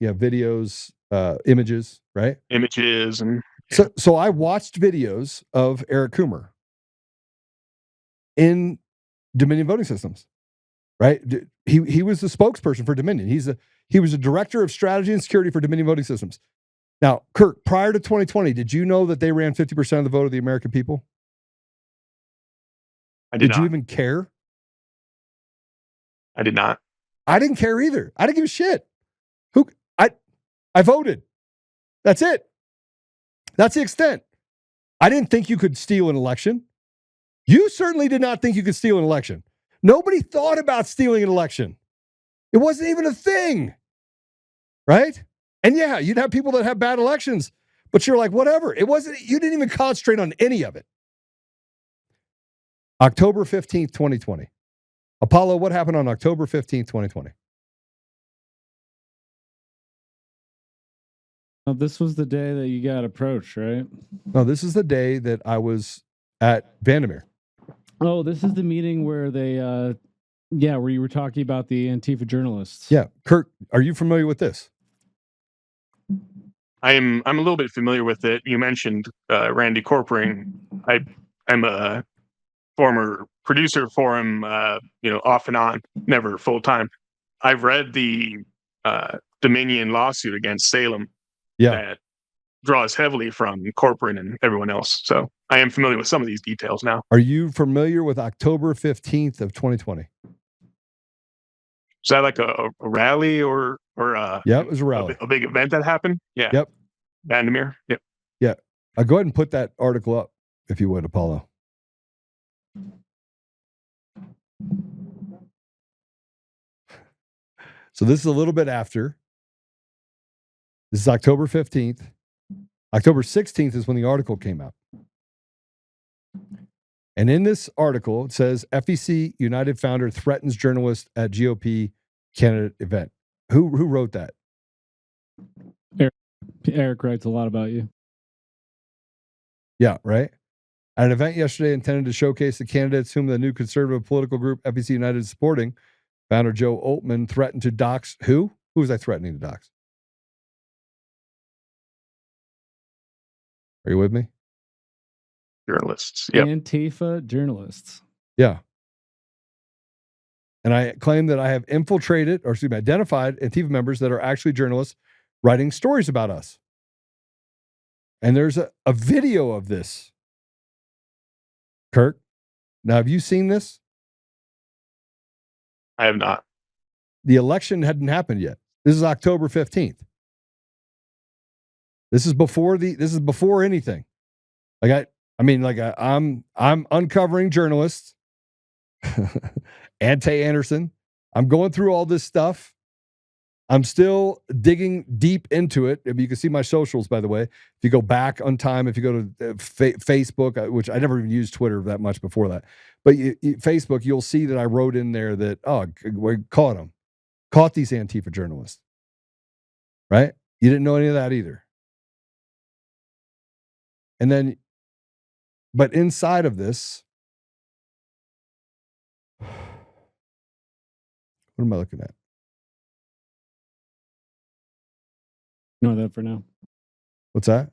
images, right? Images. And so I watched videos of Eric Coomer in Dominion Voting Systems, right? He was the spokesperson for Dominion. He was a director of strategy and security for Dominion Voting Systems. Now, Kirk, prior to 2020, did you know that they ran 50% of the vote of the American people? I did not. Did you even care? I did not. I didn't care either. I didn't give a shit. I voted. That's it. That's the extent. I didn't think you could steal an election. You certainly did not think you could steal an election. Nobody thought about stealing an election. It wasn't even a thing, right? And yeah, you'd have people that have bad elections, but you're like, whatever. It wasn't. You didn't even concentrate on any of it. October 15th, 2020. Apollo, what happened on October 15th, 2020? Oh, this was the day that you got approached, right? No, this is the day that I was at Vandermeer. Oh, this is the meeting where they, where you were talking about the Antifa journalists. Yeah. Kirk, are you familiar with this? I'm a little bit familiar with it. You mentioned Randy Corporing. I'm a former producer for him, off and on, never full time. I've read the Dominion lawsuit against Salem that draws heavily from Corporing and everyone else. So I am familiar with some of these details now. Are you familiar with October 15th of 2020? Is that like a rally or yeah, it was a rally, a big event that happened? Yeah. Yep. Vandermeer. Yep. Yeah. I'll go ahead and put that article up, if you would, Apollo. So this is a little bit after. This is October 15th. October 16th is when the article came out. And in this article, it says FEC United founder threatens journalist at GOP candidate event. Who wrote that? Eric writes a lot about you. Yeah, right? At an event yesterday intended to showcase the candidates whom the new conservative political group FEC United is supporting, founder Joe Oltmann threatened to dox who? Who was I threatening to dox? Are you with me? Journalists. Yep. Antifa journalists. Yeah. And I claim that I have identified Antifa members that are actually journalists writing stories about us. And there's a video of this. Kirk, now have you seen this? I have not. The election hadn't happened yet. This is October 15th. This is before anything. I'm uncovering journalists. Ante Anderson. I'm going through all this stuff. I'm still digging deep into it. You can see my socials, by the way. If you go back on time, if you go to Facebook, which I never even used Twitter that much before that, but Facebook, you'll see that I wrote in there that, we caught them. Caught these Antifa journalists. Right? You didn't know any of that either. And then, but inside of this, what am I looking at? Ignore that for now. What's that?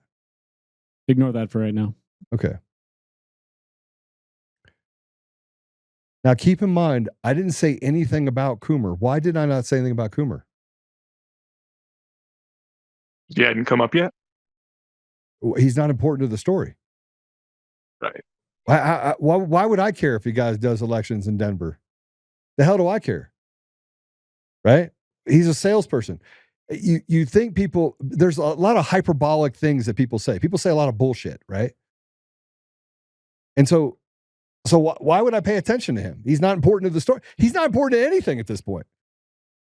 Ignore that for right now. Okay. Now, keep in mind, I didn't say anything about Coomer. Why did I not say anything about Coomer? He hadn't come up yet. He's not important to the story. Right. Why would I care if he guys does elections in Denver? The hell do I care? Right? He's a salesperson. You think people, there's a lot of hyperbolic things that people say. People say a lot of bullshit, right? And so why would I pay attention to him? He's not important to the story. He's not important to anything at this point.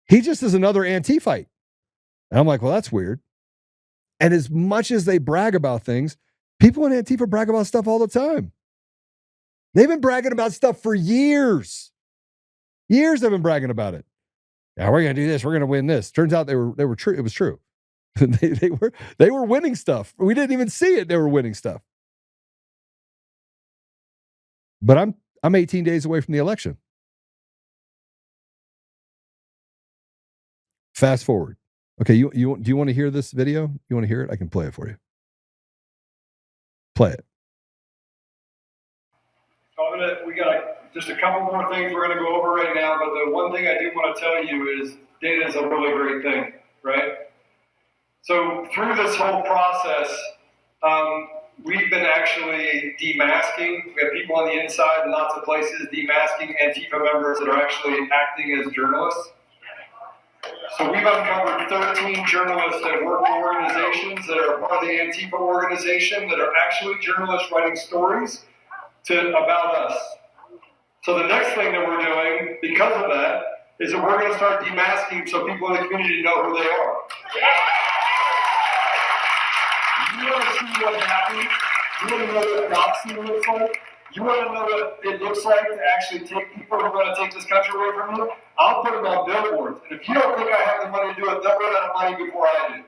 He just is another Antifa. And I'm like, well, that's weird. And as much as they brag about things, people in Antifa brag about stuff all the time. They've been bragging about stuff for years. Years they've been bragging about it. Yeah, we're gonna do this. We're gonna win this. Turns out they were true. It was true. they were winning stuff. We didn't even see it. They were winning stuff. But I'm 18 days away from the election. Fast forward. Okay, do you want to hear this video? You want to hear it? I can play it for you. Play it. So we got just a couple more things we're going to go over right now, but the one thing I do want to tell you is data is a really great thing, right? So through this whole process, we've been actually demasking. We have people on the inside in lots of places demasking Antifa members that are actually acting as journalists. So we've uncovered 13 journalists that work for organizations that are part of the Antifa organization that are actually journalists writing stories about us. So the next thing that we're doing because of that is that we're going to start demasking so people in the community know who they are. You want to see what happens? You want to know what doxing looks like? You want to know what it looks like to actually take people who are going to take this country away from you? I'll put them on billboards. And if you don't think I have the money to do it, they'll run out of money before I do.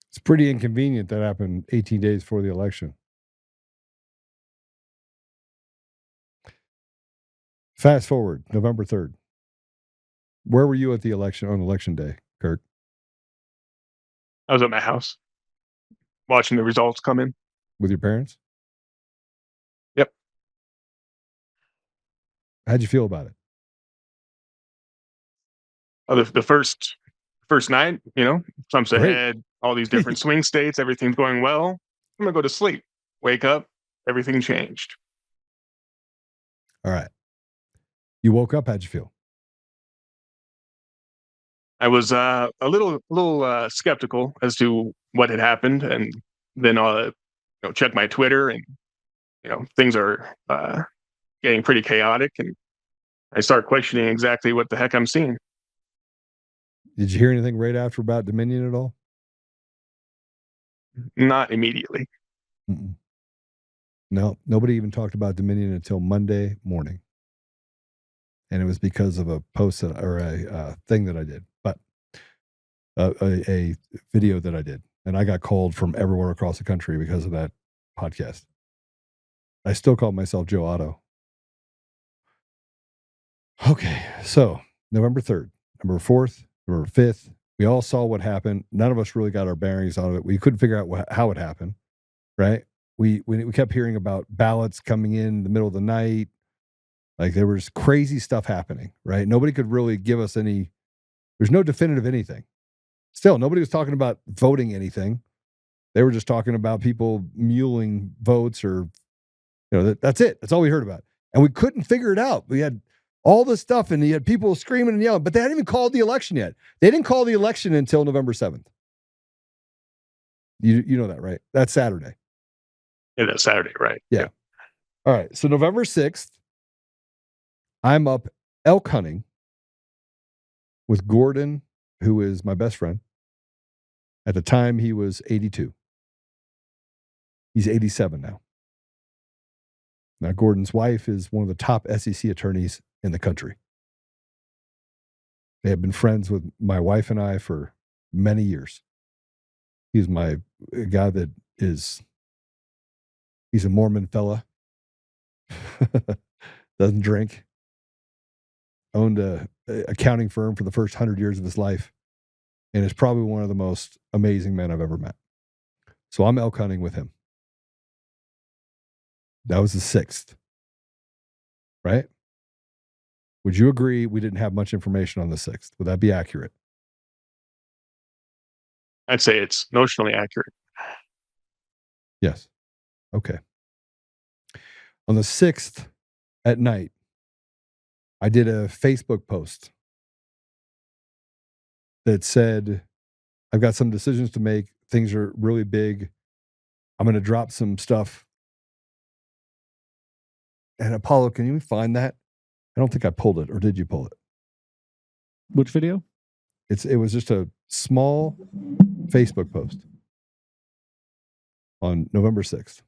It's pretty inconvenient that happened 18 days before the election. Fast forward, November 3rd. Where were you at the election on election day, Kirk? I was at my house watching the results come in. With your parents? Yep. How'd you feel about it? The first night, Trump's Great. ahead, all these different swing states, everything's going well. I'm going to go to sleep. Wake up, everything changed. All right. You woke up, how'd you feel? I was a little skeptical as to what had happened, and then check my Twitter, and things are getting pretty chaotic, and I start questioning exactly what the heck I'm seeing. Did you hear anything right after about Dominion at all? Not immediately. Mm-mm. No, nobody even talked about Dominion until Monday morning. And it was because of a post or a thing that I did, but a video that I did. And I got called from everywhere across the country because of that podcast. I still call myself Joe Otto. Okay, so November 3rd, November 4th, November 5th, we all saw what happened. None of us really got our bearings out of it. We couldn't figure out how it happened, right? We kept hearing about ballots coming in the middle of the night. Like there was crazy stuff happening, right? Nobody could really give us there's no definitive anything. Still, nobody was talking about voting anything. They were just talking about people muling votes or, that's it. That's all we heard about. And we couldn't figure it out. We had all this stuff and you had people screaming and yelling, but they hadn't even called the election yet. They didn't call the election until November 7th. You know that, right? That's Saturday. Yeah, that's Saturday, right? Yeah. All right. So November 6th, I'm up elk hunting with Gordon, who is my best friend. At the time, he was 82. He's 87 now. Now, Gordon's wife is one of the top SEC attorneys in the country. They have been friends with my wife and I for many years. He's my guy that is, he's a Mormon fella. Doesn't drink. Owned a accounting firm for the first 100 years of his life. And is probably one of the most amazing men I've ever met. So I'm elk hunting with him. That was the 6th. Right? Would you agree we didn't have much information on the 6th? Would that be accurate? I'd say it's notionally accurate. Yes. Okay. On the 6th at night, I did a Facebook post that said, I've got some decisions to make. Things are really big. I'm going to drop some stuff. And Apollo, can you find that? I don't think I pulled it, or did you pull it? Which video? It was just a small Facebook post on November 6th.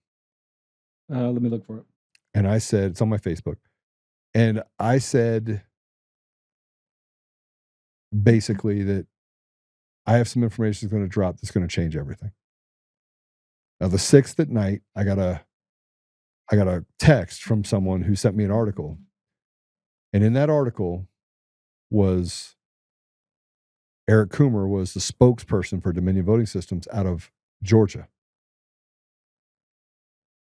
Let me look for it. And I said, it's on my Facebook. And I said basically that I have some information that's going to drop that's going to change everything. Now, the 6th at night, I got a text from someone who sent me an article. And in that article was Eric Coomer was the spokesperson for Dominion Voting Systems out of Georgia.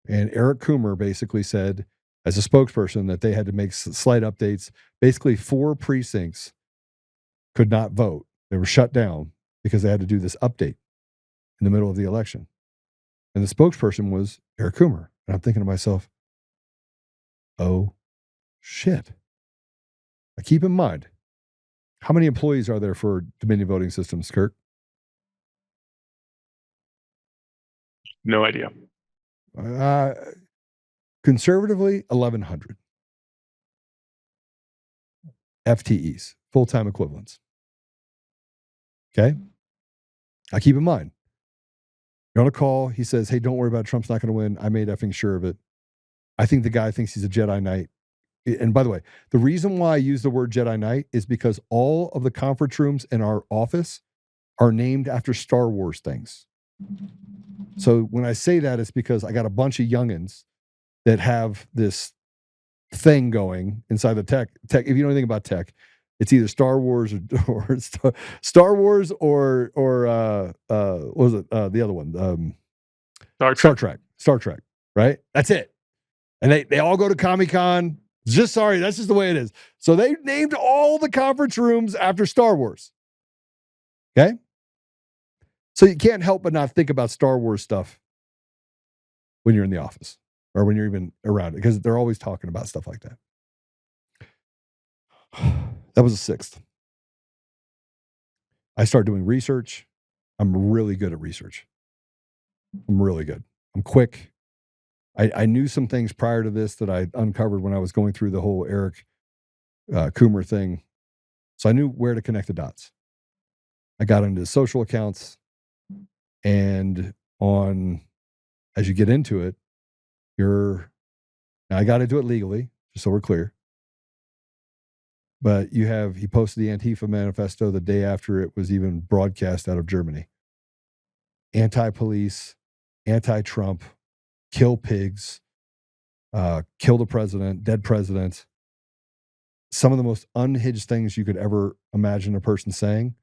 And Eric Coomer basically said, as a spokesperson, that they had to make slight updates. Basically, 4 precincts could not vote. They were shut down because they had to do this update in the middle of the election. And the spokesperson was Eric Coomer. And I'm thinking to myself, oh, shit. Now, keep in mind, how many employees are there for Dominion Voting Systems, Kirk? No idea. Conservatively, 1,100 FTEs, full-time equivalents. Okay? Now, keep in mind, you're on a call. He says, hey, don't worry about it. Trump's not going to win. I made effing sure of it. I think the guy thinks he's a Jedi Knight. And by the way, the reason why I use the word Jedi Knight is because all of the conference rooms in our office are named after Star Wars things. So when I say that, it's because I got a bunch of youngins that have this thing going inside the tech. If you know anything about tech, it's either Star Wars or Star Wars or what was it? The other one, Star Trek. Right? That's it. And they all go to Comic-Con. That's just the way it is. So they named all the conference rooms after Star Wars. Okay? So you can't help but not think about Star Wars stuff when you're in the office or when you're even around it, because they're always talking about stuff like that. That was the 6th. I started doing research. I'm really good at research. I'm really good. I'm quick. I knew some things prior to this that I uncovered when I was going through the whole Eric Coomer thing. So I knew where to connect the dots. I got into social accounts, and as you get into it, now I got into it legally, just so we're clear. But he posted the Antifa manifesto the day after it was even broadcast out of Germany. Anti-police, anti-Trump, kill pigs, kill the president, dead president. Some of the most unhinged things you could ever imagine a person saying,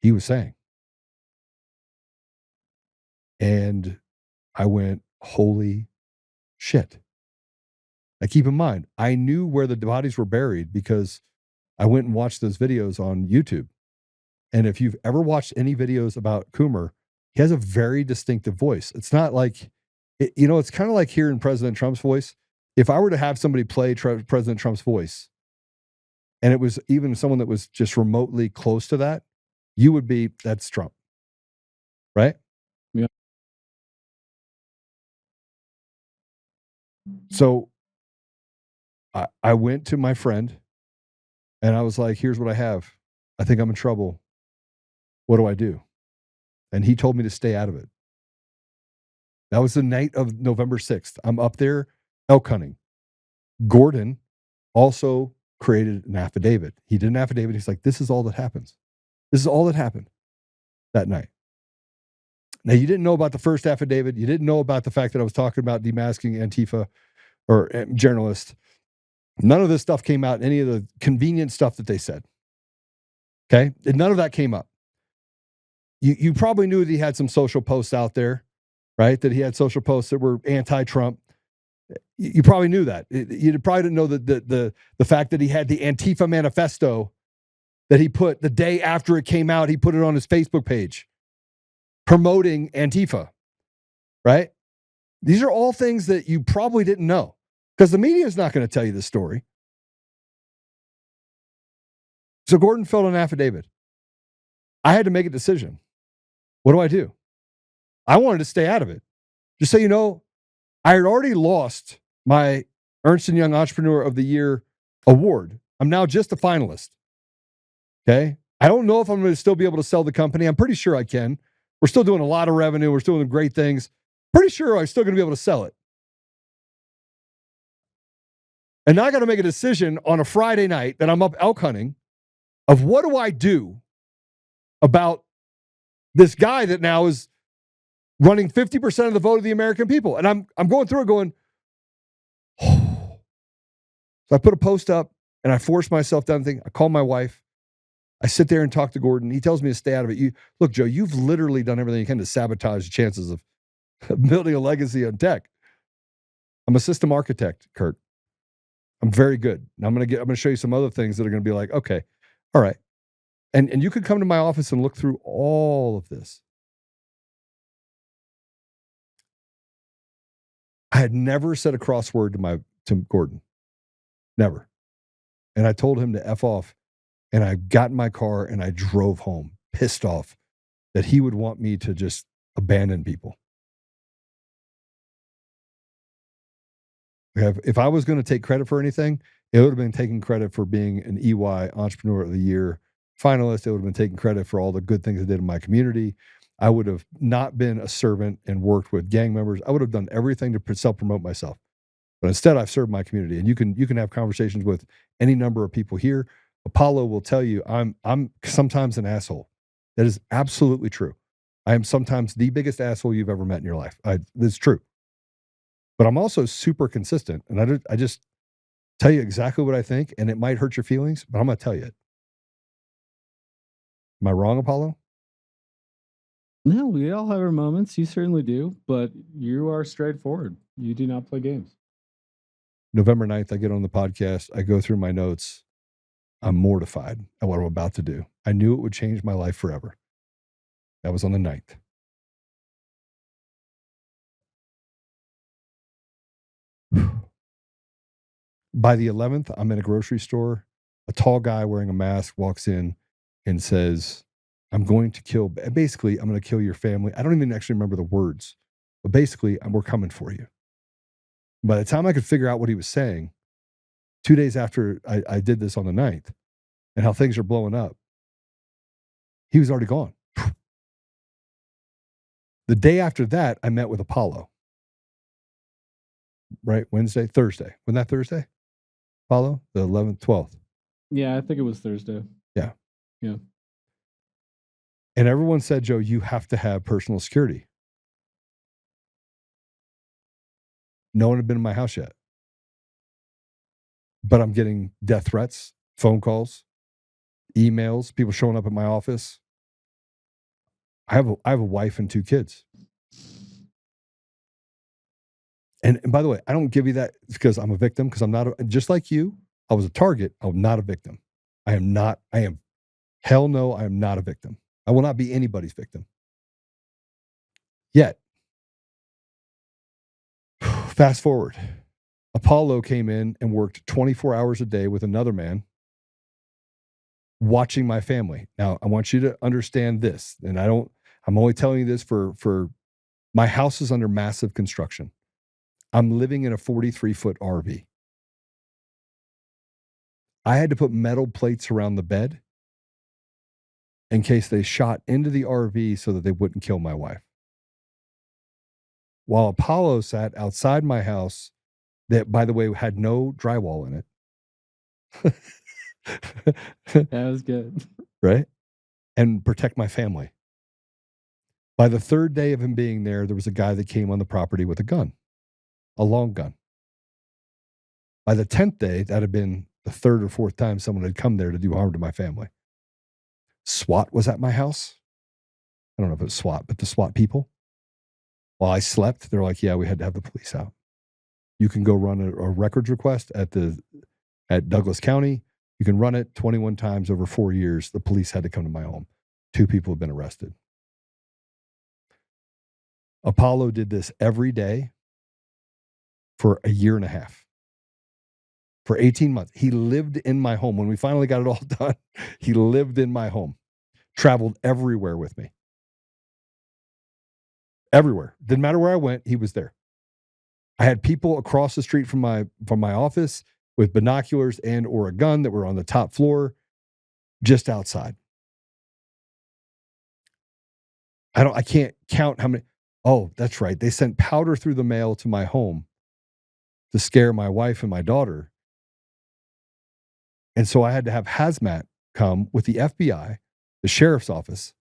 he was saying. And I went, holy shit. Now keep in mind, I knew where the bodies were buried because I went and watched those videos on YouTube. And if you've ever watched any videos about Coomer, he has a very distinctive voice. It's not like, it's kind of like hearing President Trump's voice. If I were to have somebody play President Trump's voice, and it was even someone that was just remotely close to that, you would be, that's Trump. Right? Yeah. So I went to my friend and I was like, here's what I have. I think I'm in trouble. What do I do? And he told me to stay out of it. That was the night of November 6th. I'm up there elk hunting. Gordon also created an affidavit. He did an affidavit. He's like, this is all that happens. This is all that happened that night. Now, you didn't know about the first affidavit. You didn't know about the fact that I was talking about demasking Antifa or journalists. None of this stuff came out, any of the convenient stuff that they said. Okay? And none of that came up. You probably knew that he had some social posts out there, right? That he had social posts that were anti-Trump. You probably knew that. You probably didn't know the fact that he had the Antifa manifesto that he put the day after it came out. He put it on his Facebook page promoting Antifa, right? These are all things that you probably didn't know because the media is not going to tell you this story. So Gordon filled an affidavit. I had to make a decision. What do I do? I wanted to stay out of it. Just so you know, I had already lost my Ernst & Young Entrepreneur of the Year award. I'm now just a finalist. Okay? I don't know if I'm going to still be able to sell the company. I'm pretty sure I can. We're still doing a lot of revenue. We're still doing great things. Pretty sure I'm still going to be able to sell it. And now I got to make a decision on a Friday night that I'm up elk hunting of what do I do about this guy that now is running 50% of the vote of the American people. And I'm going through it going, oh. So I put a post up and I force myself down to think. I call my wife. I sit there and talk to Gordon. He tells me to stay out of it. Look, Joe, you've literally done everything you can to sabotage the chances of building a legacy on tech. I'm a system architect, Kirk. I'm very good. And I'm going to show you some other things that are going to be like, okay, all right. And you could come to my office and look through all of this. I had never said a crossword to Gordon. Never. And I told him to F off. And I got in my car and I drove home, pissed off that he would want me to just abandon people. If I was going to take credit for anything, it would have been taking credit for being an EY Entrepreneur of the Year finalist. It would have been taking credit for all the good things I did in my community. I would have not been a servant and worked with gang members. I would have done everything to self-promote myself. But instead, I've served my community. And you can have conversations with any number of people here. Apollo will tell you I'm sometimes an asshole. That is absolutely true. I am sometimes the biggest asshole you've ever met in your life. That's true. But I'm also super consistent. And I just tell you exactly what I think. And it might hurt your feelings, but I'm going to tell you it. Am I wrong, Apollo? No, we all have our moments. You certainly do. But you are straightforward. You do not play games. November 9th, I get on the podcast. I go through my notes. I'm mortified at what I'm about to do. I knew it would change my life forever. That was on the 9th. By the 11th, I'm in a grocery store. A tall guy wearing a mask walks in and says, I'm going to kill your family. I don't even actually remember the words, but basically, we're coming for you. By the time I could figure out what he was saying, 2 days after I did this on the 9th and how things are blowing up, he was already gone. The day after that, I met with Apollo. Right? Thursday. Wasn't that Thursday? Apollo? The 11th, 12th. Yeah, I think it was Thursday. Yeah. Yeah. And everyone said, Joe, you have to have personal security. No one had been in my house yet. But I'm getting death threats, phone calls, emails, people showing up at my office. I have a wife and 2 kids. And by the way, I don't give you that because I'm a victim, because I'm not, just like you, I was a target. I'm not a victim. Hell no, I am not a victim. I will not be anybody's victim. Yet, fast forward, Apollo came in and worked 24 hours a day with another man watching my family. Now, I want you to understand this, and I'm only telling you this for my house is under massive construction. I'm living in a 43-foot RV. I had to put metal plates around the bed in case they shot into the RV so that they wouldn't kill my wife. While Apollo sat outside my house that, by the way, had no drywall in it. That was good. Right? And protect my family. By the third day of him being there was a guy that came on the property with a gun, a long gun. By the 10th day, that had been the third or fourth time someone had come there to do harm to my family. SWAT was at my house. I don't know if it was SWAT, but the SWAT people. While I slept, they're like, yeah, we had to have the police out. You can go run a records request at Douglas County. You can run it 21 times over 4 years. The police had to come to my home. 2 people have been arrested. Apollo did this every day for a year and a half. For 18 months. He lived in my home. When we finally got it all done, he lived in my home. Traveled everywhere with me. Everywhere. Didn't matter where I went, he was there. I had people across the street from my office with binoculars and or a gun that were on the top floor, just outside. I can't count how many. Oh, that's right. They sent powder through the mail to my home to scare my wife and my daughter. And so I had to have hazmat come with the FBI, the sheriff's office,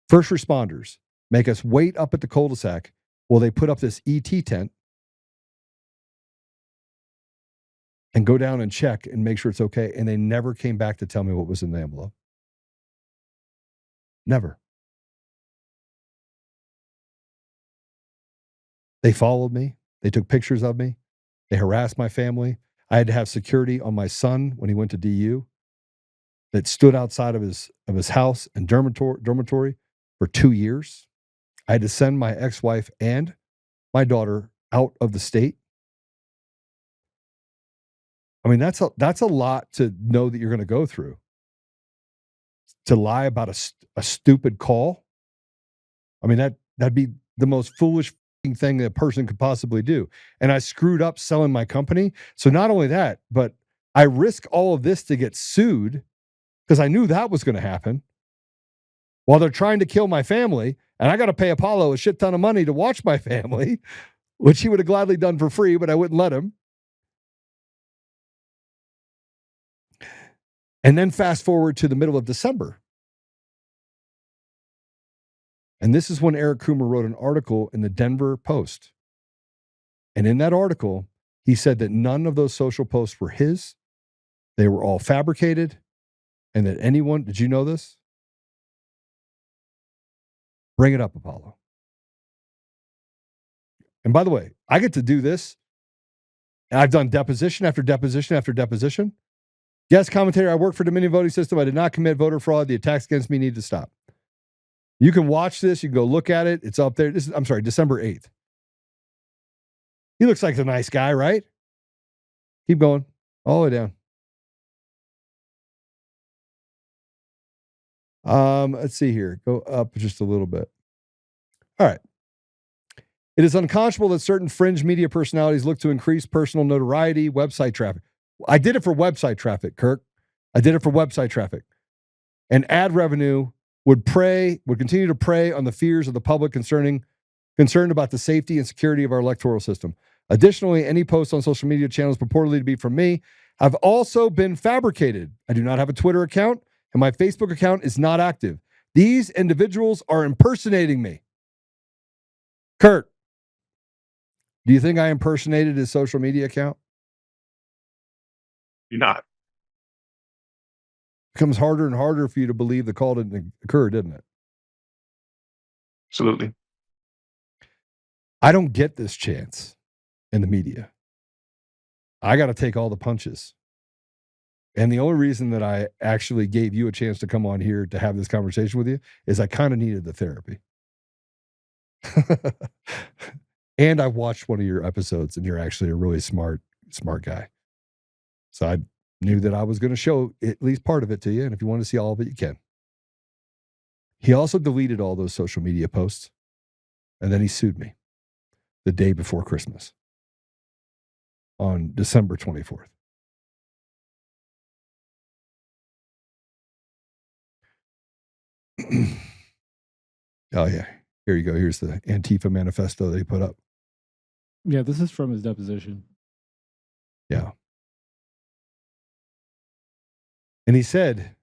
first responders, make us wait up at the cul-de-sac while they put up this ET tent and go down and check and make sure it's okay. And they never came back to tell me what was in the envelope. Never. They followed me. They took pictures of me. They harassed my family. I had to have security on my son when he went to DU that stood outside of his house and dormitory for 2 years. I had to send my ex-wife and my daughter out of the state. I mean, that's a lot to know that you're going to go through. To lie about a stupid call. I mean, that'd be the most foolish thing that a person could possibly do. And I screwed up selling my company. So not only that, but I risk all of this to get sued because I knew that was going to happen while they're trying to kill my family. And I got to pay Apollo a shit ton of money to watch my family, which he would have gladly done for free, but I wouldn't let him. And then fast forward to the middle of December. And this is when Eric Coomer wrote an article in the Denver Post. And in that article, he said that none of those social posts were his. They were all fabricated. And that anyone, did you know this? Bring it up, Apollo. And by the way, I get to do this. And I've done deposition after deposition after deposition. Yes, commentator, I work for Dominion Voting System. I did not commit voter fraud. The attacks against me need to stop. You can watch this. You can go look at it. It's up there. December 8th. He looks like a nice guy, right? Keep going. All the way down. Let's see here. Go up just a little bit. All right. It is unconscionable that certain fringe media personalities look to increase personal notoriety, website traffic. I did it for website traffic, Kirk. I did it for website traffic. And ad revenue would continue to prey on the fears of the public concerned about the safety and security of our electoral system. Additionally, any posts on social media channels purportedly to be from me have also been fabricated. I do not have a Twitter account, and my Facebook account is not active. These individuals are impersonating me. Kurt, do you think I impersonated his social media account? You're not. It becomes harder and harder for you to believe the call didn't occur, didn't it? Absolutely. I don't get this chance in the media. I got to take all the punches. And the only reason that I actually gave you a chance to come on here to have this conversation with you is I kind of needed the therapy. And I watched one of your episodes, and you're actually a really smart guy. So I knew that I was going to show at least part of it to you. And if you want to see all of it, you can. He also deleted all those social media posts. And then he sued me the day before Christmas. on December 24th. Oh, yeah. Here you go. Here's the Antifa manifesto that he put up. Yeah, this is from his deposition. Yeah. And he said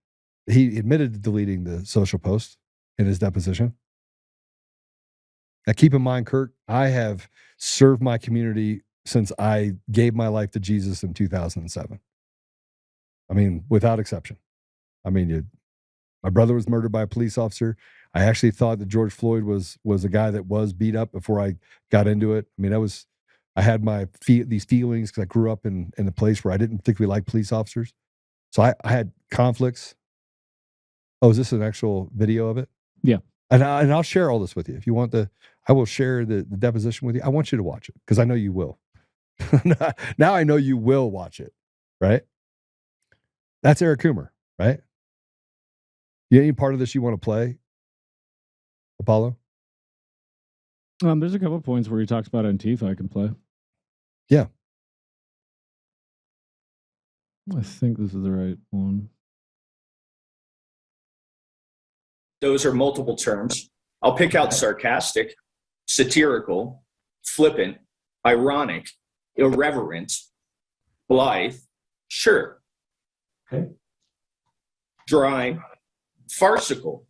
he admitted to deleting the social post in his deposition. Now, keep in mind, Kirk, I have served my community since I gave my life to Jesus in 2007. I mean, without exception. I mean, my brother was murdered by a police officer. I actually thought that George Floyd was a guy that was beat up before I got into it. I mean, I had these feelings because I grew up in a place where I didn't particularly like police officers. So I had conflicts. Oh, is this an actual video of it? Yeah. And I'll share all this with you. If you want I will share the deposition with you. I want you to watch it because I know you will. Now I know you will watch it, right? That's Eric Coomer, right? Any part of this you want to play, Apollo? There's a couple of points where he talks about Antifa I can play. Yeah. I think this is the right one. Those are multiple terms. I'll pick out sarcastic, satirical, flippant, ironic, irreverent, blithe, sure. Okay. Dry, farcical.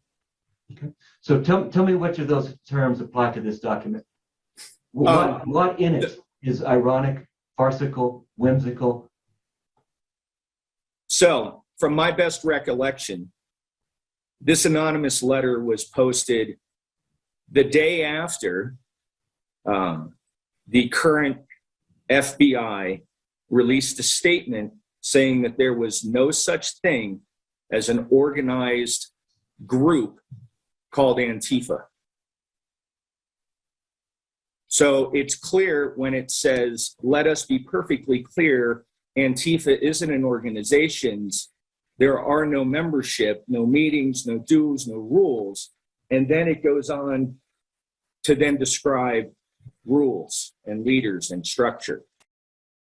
Okay. So tell me which of those terms apply to this document. What in it is ironic, farcical, whimsical? So, from my best recollection, this anonymous letter was posted the day after the current FBI released a statement saying that there was no such thing as an organized group called Antifa. So it's clear when it says, let us be perfectly clear, Antifa isn't an organization. There are no membership, no meetings, no dues, no rules. And then it goes on to then describe rules and leaders and structure.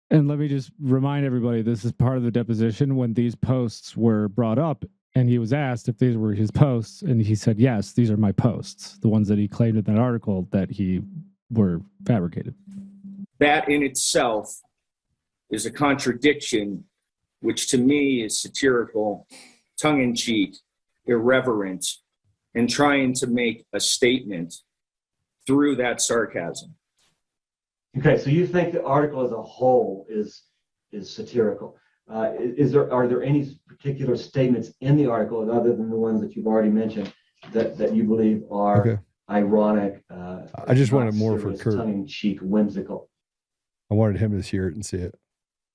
And let me just remind everybody, this is part of the deposition when these posts were brought up and he was asked if these were his posts. And he said, yes, these are my posts, the ones that he claimed in that article that he were fabricated. That in itself is a contradiction, which to me is satirical, tongue-in-cheek, irreverent, and trying to make a statement through that sarcasm. Okay, so you think the article as a whole is satirical. Are there any particular statements in the article, other than the ones that you've already mentioned, that you believe are ironic? I just wanted more serious, for Kirk. Tongue-in-cheek, whimsical. I wanted him to hear it and see it.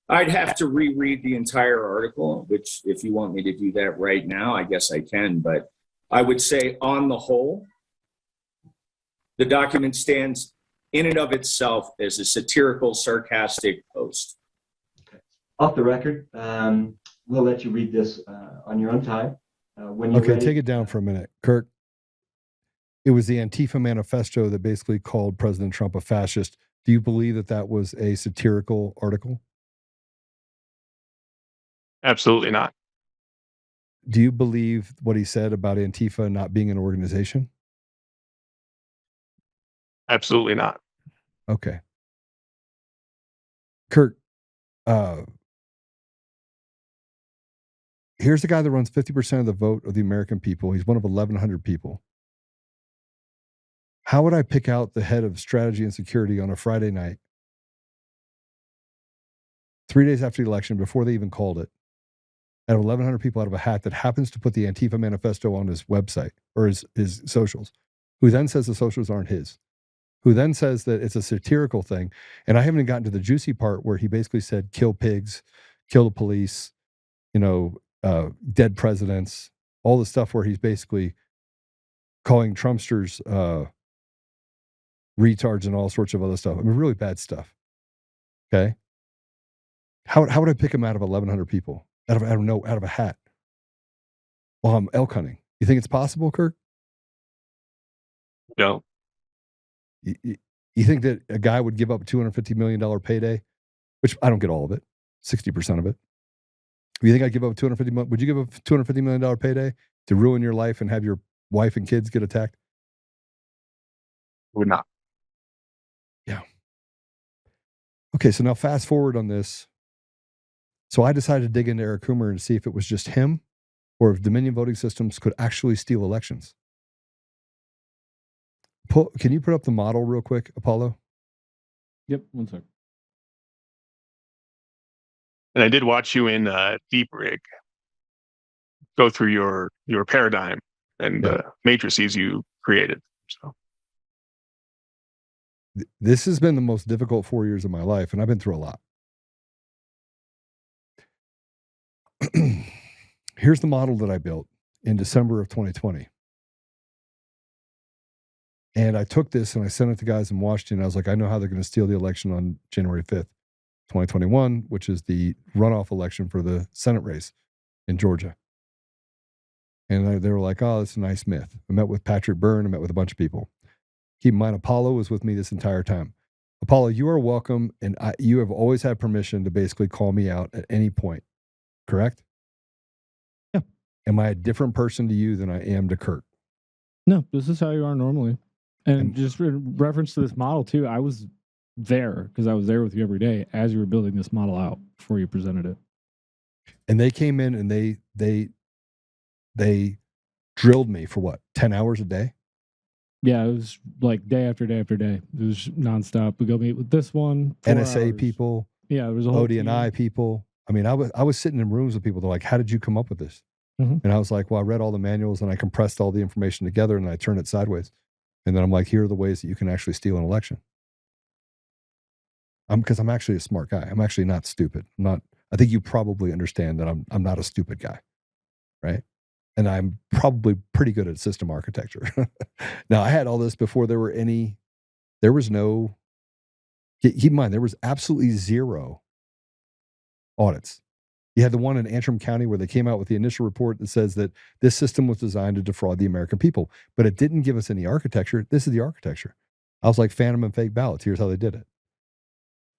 I'd have to reread the entire article, which if you want me to do that right now, I guess I can. But I would say on the whole, the document stands in and of itself as a satirical, sarcastic post. Okay. Off the record, we'll let you read this on your own time. When you're ready. Take it down for a minute. Kirk, it was the Antifa manifesto that basically called President Trump a fascist. Do you believe that was a satirical article? Absolutely not. Do you believe what he said about Antifa not being an organization? Absolutely not. Okay. Kirk, here's the guy that runs 50% of the vote of the American people. He's one of 1,100 people. How would I pick out the head of strategy and security on a Friday night, 3 days after the election, before they even called it, out of 1,100 people out of a hat that happens to put the Antifa manifesto on his website or his socials, who then says the socials aren't his, who then says that it's a satirical thing. And I haven't gotten to the juicy part where he basically said, kill pigs, kill the police, dead presidents, all the stuff where he's basically calling Trumpsters retards and all sorts of other stuff. I mean, really bad stuff. Okay. How would I pick him out of 1,100 people? Out of a hat? While I'm elk hunting. You think it's possible, Kirk? No. You think that a guy would give up a $250 million payday which I don't get all of it, 60% of it. You think I'd give up $250 million? Would you give up $250 million payday to ruin your life and have your wife and kids get attacked? Would not. Yeah. Okay, so now fast forward on this. So I decided to dig into Eric Coomer and see if it was just him or if Dominion voting systems could actually steal elections. Can you put up the model real quick, Apollo? Yep, one sec. And I did watch you in Deep Rig go through your paradigm and the matrices you created. So this has been the most difficult 4 years of my life, and I've been through a lot. Here's the model that I built in December of 2020. And I took this and I sent it to guys in Washington. I was like, I know how they're going to steal the election on January 5th, 2021, which is the runoff election for the Senate race in Georgia. And they were like, oh, that's a nice myth. I met with Patrick Byrne. I met with a bunch of people. Keep in mind, Apollo was with me this entire time. Apollo, you are welcome. And you have always had permission to basically call me out at any point. Correct? Yeah. Am I a different person to you than I am to Kirk? No, this is how you are normally. And just in reference to this model too, I was there because I was there with you every day as you were building this model out before you presented it. And they came in and they drilled me for what, 10 hours a day? Yeah, it was like day after day after day. It was nonstop. We go meet with this one. NSA hours. people. Yeah, there was a whole ODNI people. I mean, I was sitting in rooms with people. They're like, how did you come up with this? Mm-hmm. And I was like, well, I read all the manuals and I compressed all the information together and I turned it sideways. And then I'm like, here are the ways that you can actually steal an election. Because I'm actually a smart guy. I'm actually not stupid. I think you probably understand that I'm not a stupid guy, right? And I'm probably pretty good at system architecture. Now, I had all this before there was no, keep in mind, there was absolutely zero audits. You had the one in Antrim County where they came out with the initial report that says that this system was designed to defraud the American people, but it didn't give us any architecture. This is the architecture. I was like, phantom and fake ballots. Here's how they did it.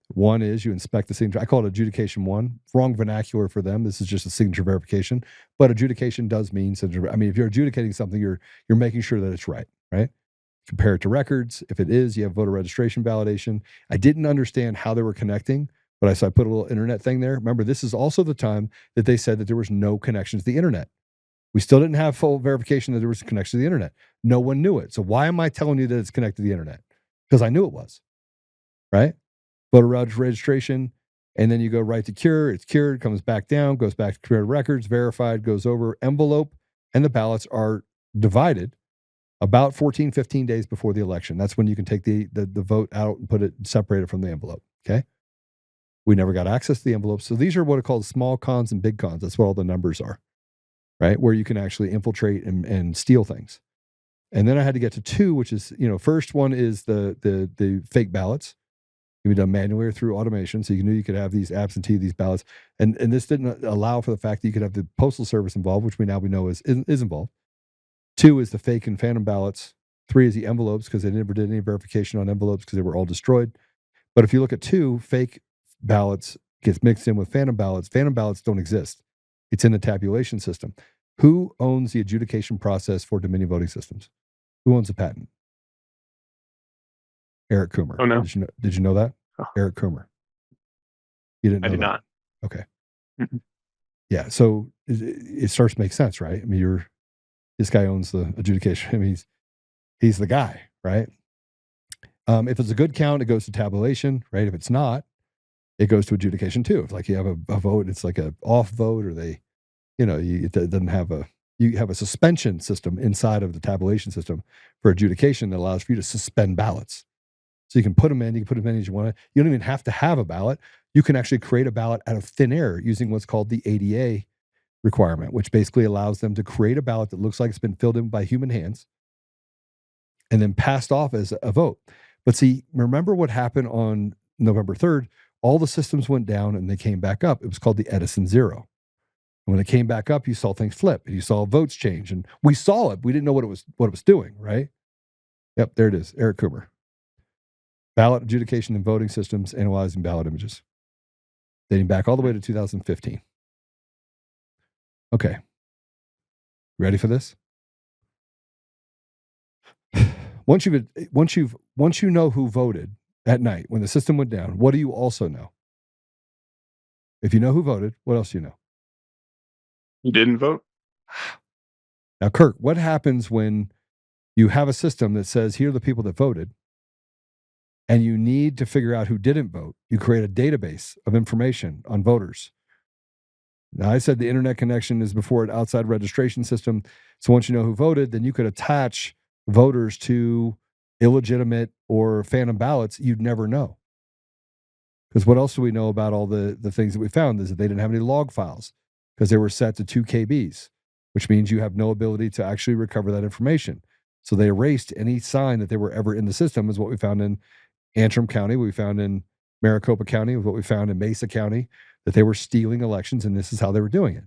One is you inspect the signature. I call it adjudication one. Wrong vernacular for them. This is just a signature verification, but adjudication does mean signature. I mean, if you're adjudicating something, you're making sure that it's right? Compare it to records. If it is, you have voter registration validation. I didn't understand how they were connecting. But so I put a little internet thing there. Remember, this is also the time that they said that there was no connection to the internet. We still didn't have full verification that there was a connection to the internet. No one knew it. So why am I telling you that it's connected to the internet? Because I knew it was, right? Voter registration, and then you go right to cure. It's cured, comes back down, goes back to comparative records, verified, goes over envelope, and the ballots are divided about 14, 15 days before the election. That's when you can take the vote out and put it separated from the envelope, okay? We never got access to the envelopes. So these are what are called small cons and big cons. That's what all the numbers are, right? Where you can actually infiltrate and steal things. And then I had to get to two, which is, first one is the fake ballots. Can be done manually or through automation. So you knew you could have these these ballots. And this didn't allow for the fact that you could have the Postal Service involved, which we know is involved. Two is the fake and phantom ballots. Three is the envelopes, because they never did any verification on envelopes because they were all destroyed. But if you look at two, fake ballots gets mixed in with phantom ballots. Phantom ballots don't exist. It's in the tabulation system. Who owns the adjudication process for Dominion voting systems? Who owns the patent? Eric Coomer. Oh, no. Did you know that? Oh. Eric Coomer. You didn't know I did that? not. Okay. Mm-hmm. Yeah. So it starts to make sense, right? I mean, this guy owns the adjudication. I mean, he's the guy, right? If it's a good count, it goes to tabulation, right? If it's not, it goes to adjudication too. If like you have a vote, it's like a off vote, or it doesn't have you have a suspension system inside of the tabulation system for adjudication that allows for you to suspend ballots. So you can put them in, as you want. You don't even have to have a ballot. You can actually create a ballot out of thin air using what's called the ADA requirement, which basically allows them to create a ballot that looks like it's been filled in by human hands and then passed off as a vote. But see, remember what happened on November 3rd? All the systems went down and they came back up. It was called the Edison Zero. And when it came back up, you saw things flip and you saw votes change. And we saw it. We didn't know what it was doing, right? Yep, there it is. Eric Coomer. Ballot adjudication and voting systems, analyzing ballot images. dating back all the way to 2015. Okay. Ready for this? Once you know who voted at night when the system went down, what do you also know? If you know who voted, what else do you know? You didn't vote? Now, Kirk, what happens when you have a system that says, here are the people that voted, and you need to figure out who didn't vote? You create a database of information on voters. Now, I said the internet connection is before an outside registration system. So once you know who voted, then you could attach voters to illegitimate or phantom ballots you'd never know. Because what else do we know about all the things that we found is that they didn't have any log files because they were set to 2 KBs, which means you have no ability to actually recover that information. So they erased any sign that they were ever in the system, is what we found in Antrim County, what we found in Maricopa County, what we found in Mesa County, that they were stealing elections, and this is how they were doing it.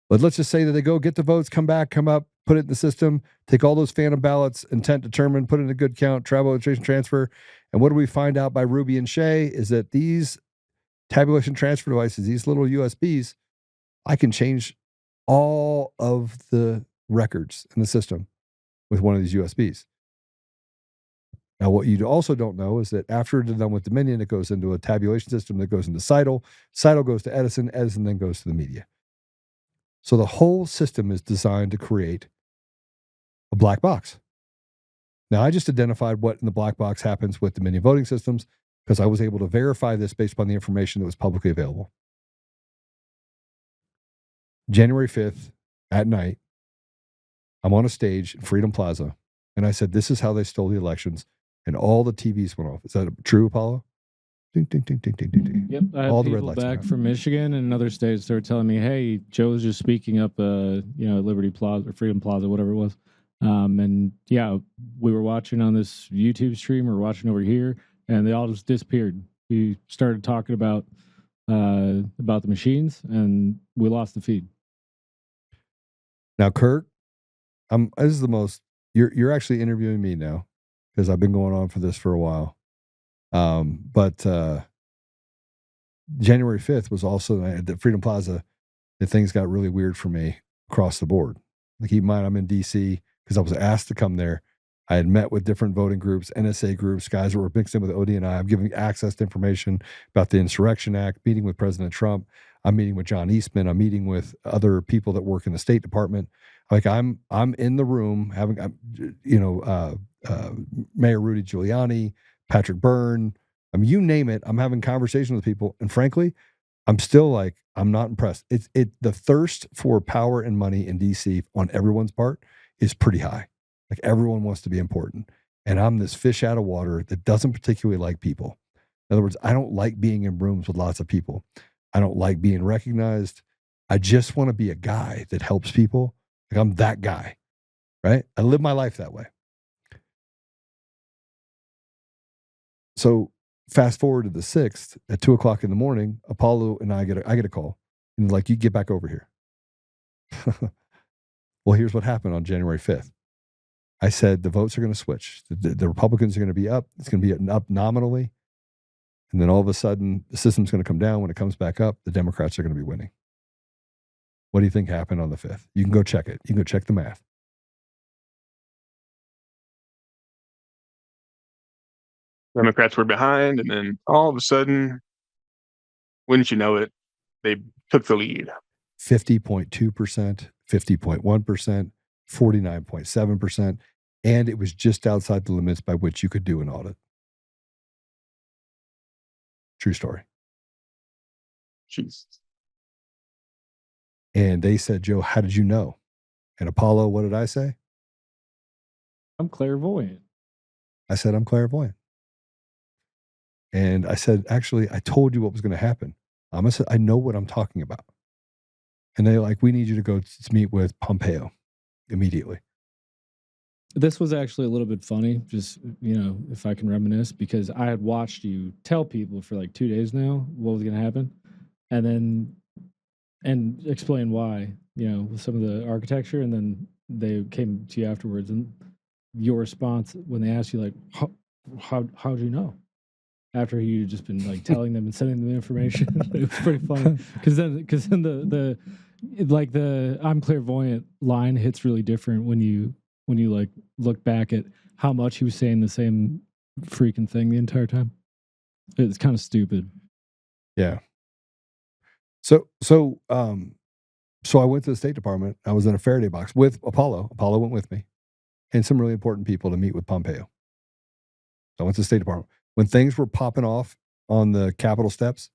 But let's just say that they go get the votes, come back, come up, put it in the system, take all those phantom ballots, intent determined, put it in a good count, travel, registration, transfer. And what do we find out by Ruby and Shea is that these tabulation transfer devices, these little USBs, I can change all of the records in the system with one of these USBs. Now, what you also don't know is that after it's done with Dominion, it goes into a tabulation system that goes into Seidel. Seidel goes to Edison. Edison then goes to the media. So the whole system is designed to create a black box. Now, I just identified what in the black box happens with Dominion voting systems because I was able to verify this based upon the information that was publicly available. January 5th at night, I'm on a stage in Freedom Plaza, and I said, this is how they stole the elections, and all the TVs went off. Is that true, Apollo? Ding, ding, ding, ding, ding, ding, ding. Yep, I had all the red people lights back went from Michigan and another states. They were telling me, "Hey, Joe's just speaking up, Liberty Plaza or Freedom Plaza, whatever it was." And yeah, we were watching on this YouTube stream. We were watching over here, and they all just disappeared. We started talking about the machines, and we lost the feed. Now, Kirk, this is the most. You're actually interviewing me now because I've been going on for this for a while. But January 5th was also at the Freedom Plaza that things got really weird for me across the board. Like, keep in mind, I'm in DC because I was asked to come there. I had met with different voting groups, NSA groups, guys that were mixed in with ODNI. I'm giving access to information about the Insurrection Act, meeting with President Trump. I'm meeting with John Eastman. I'm meeting with other people that work in the State Department. Like, I'm in the room having, Mayor Rudy Giuliani, Patrick Byrne. I mean, you name it. I'm having conversations with people, and frankly, I'm still like, I'm not impressed. The thirst for power and money in DC on everyone's part is pretty high. Like, everyone wants to be important, and I'm this fish out of water that doesn't particularly like people. In other words, I don't like being in rooms with lots of people. I don't like being recognized. I just want to be a guy that helps people. Like, I'm that guy, right? I live my life that way. So fast forward to the 6th at 2:00 in the morning, Apollo and I get a call, and like, you get back over here. Well, here's what happened on January 5th. I said, the votes are going to switch. The Republicans are going to be up. It's going to be up nominally. And then all of a sudden, the system's going to come down. When it comes back up, the Democrats are going to be winning. What do you think happened on the 5th? You can go check it. You can go check the math. Democrats were behind, and then all of a sudden, wouldn't you know it, they took the lead. 50.2%, 50.1%, 49.7%, and it was just outside the limits by which you could do an audit. True story. Jeez. And they said, Joe, how did you know? And Apollo, what did I say? I'm clairvoyant. I said, I'm clairvoyant. And I said, actually, I told you what was going to happen. I know what I'm talking about. And they're like, we need you to go to meet with Pompeo immediately. This was actually a little bit funny, just, if I can reminisce, because I had watched you tell people for like 2 days now what was going to happen, and explain why, with some of the architecture, and then they came to you afterwards, and your response when they asked you, like, how do you know? after you'd just been like telling them and sending them information. It was pretty funny because then the I'm clairvoyant line hits really different when you like look back at how much he was saying the same freaking thing the entire time. It's kind of stupid. Yeah. So I went to the State Department. I was in a Faraday box with Apollo. Apollo went with me, and some really important people to meet with Pompeo. So I went to the State Department. When things were popping off on the Capitol steps,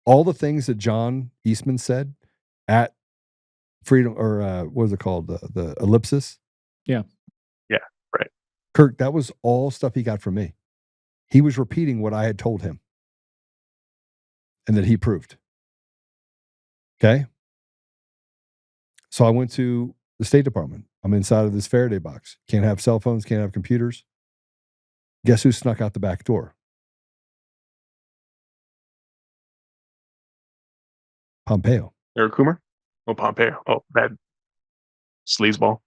all the things that John Eastman said at Freedom, or what is it called? The Ellipsis? Yeah. Yeah, right. Kirk, that was all stuff he got from me. He was repeating what I had told him and that he proved. Okay? So I went to the State Department. I'm inside of this Faraday box. Can't have cell phones, can't have computers. Guess who snuck out the back door? Pompeo. Eric Coomer? Oh, Pompeo. Oh, bad sleazeball.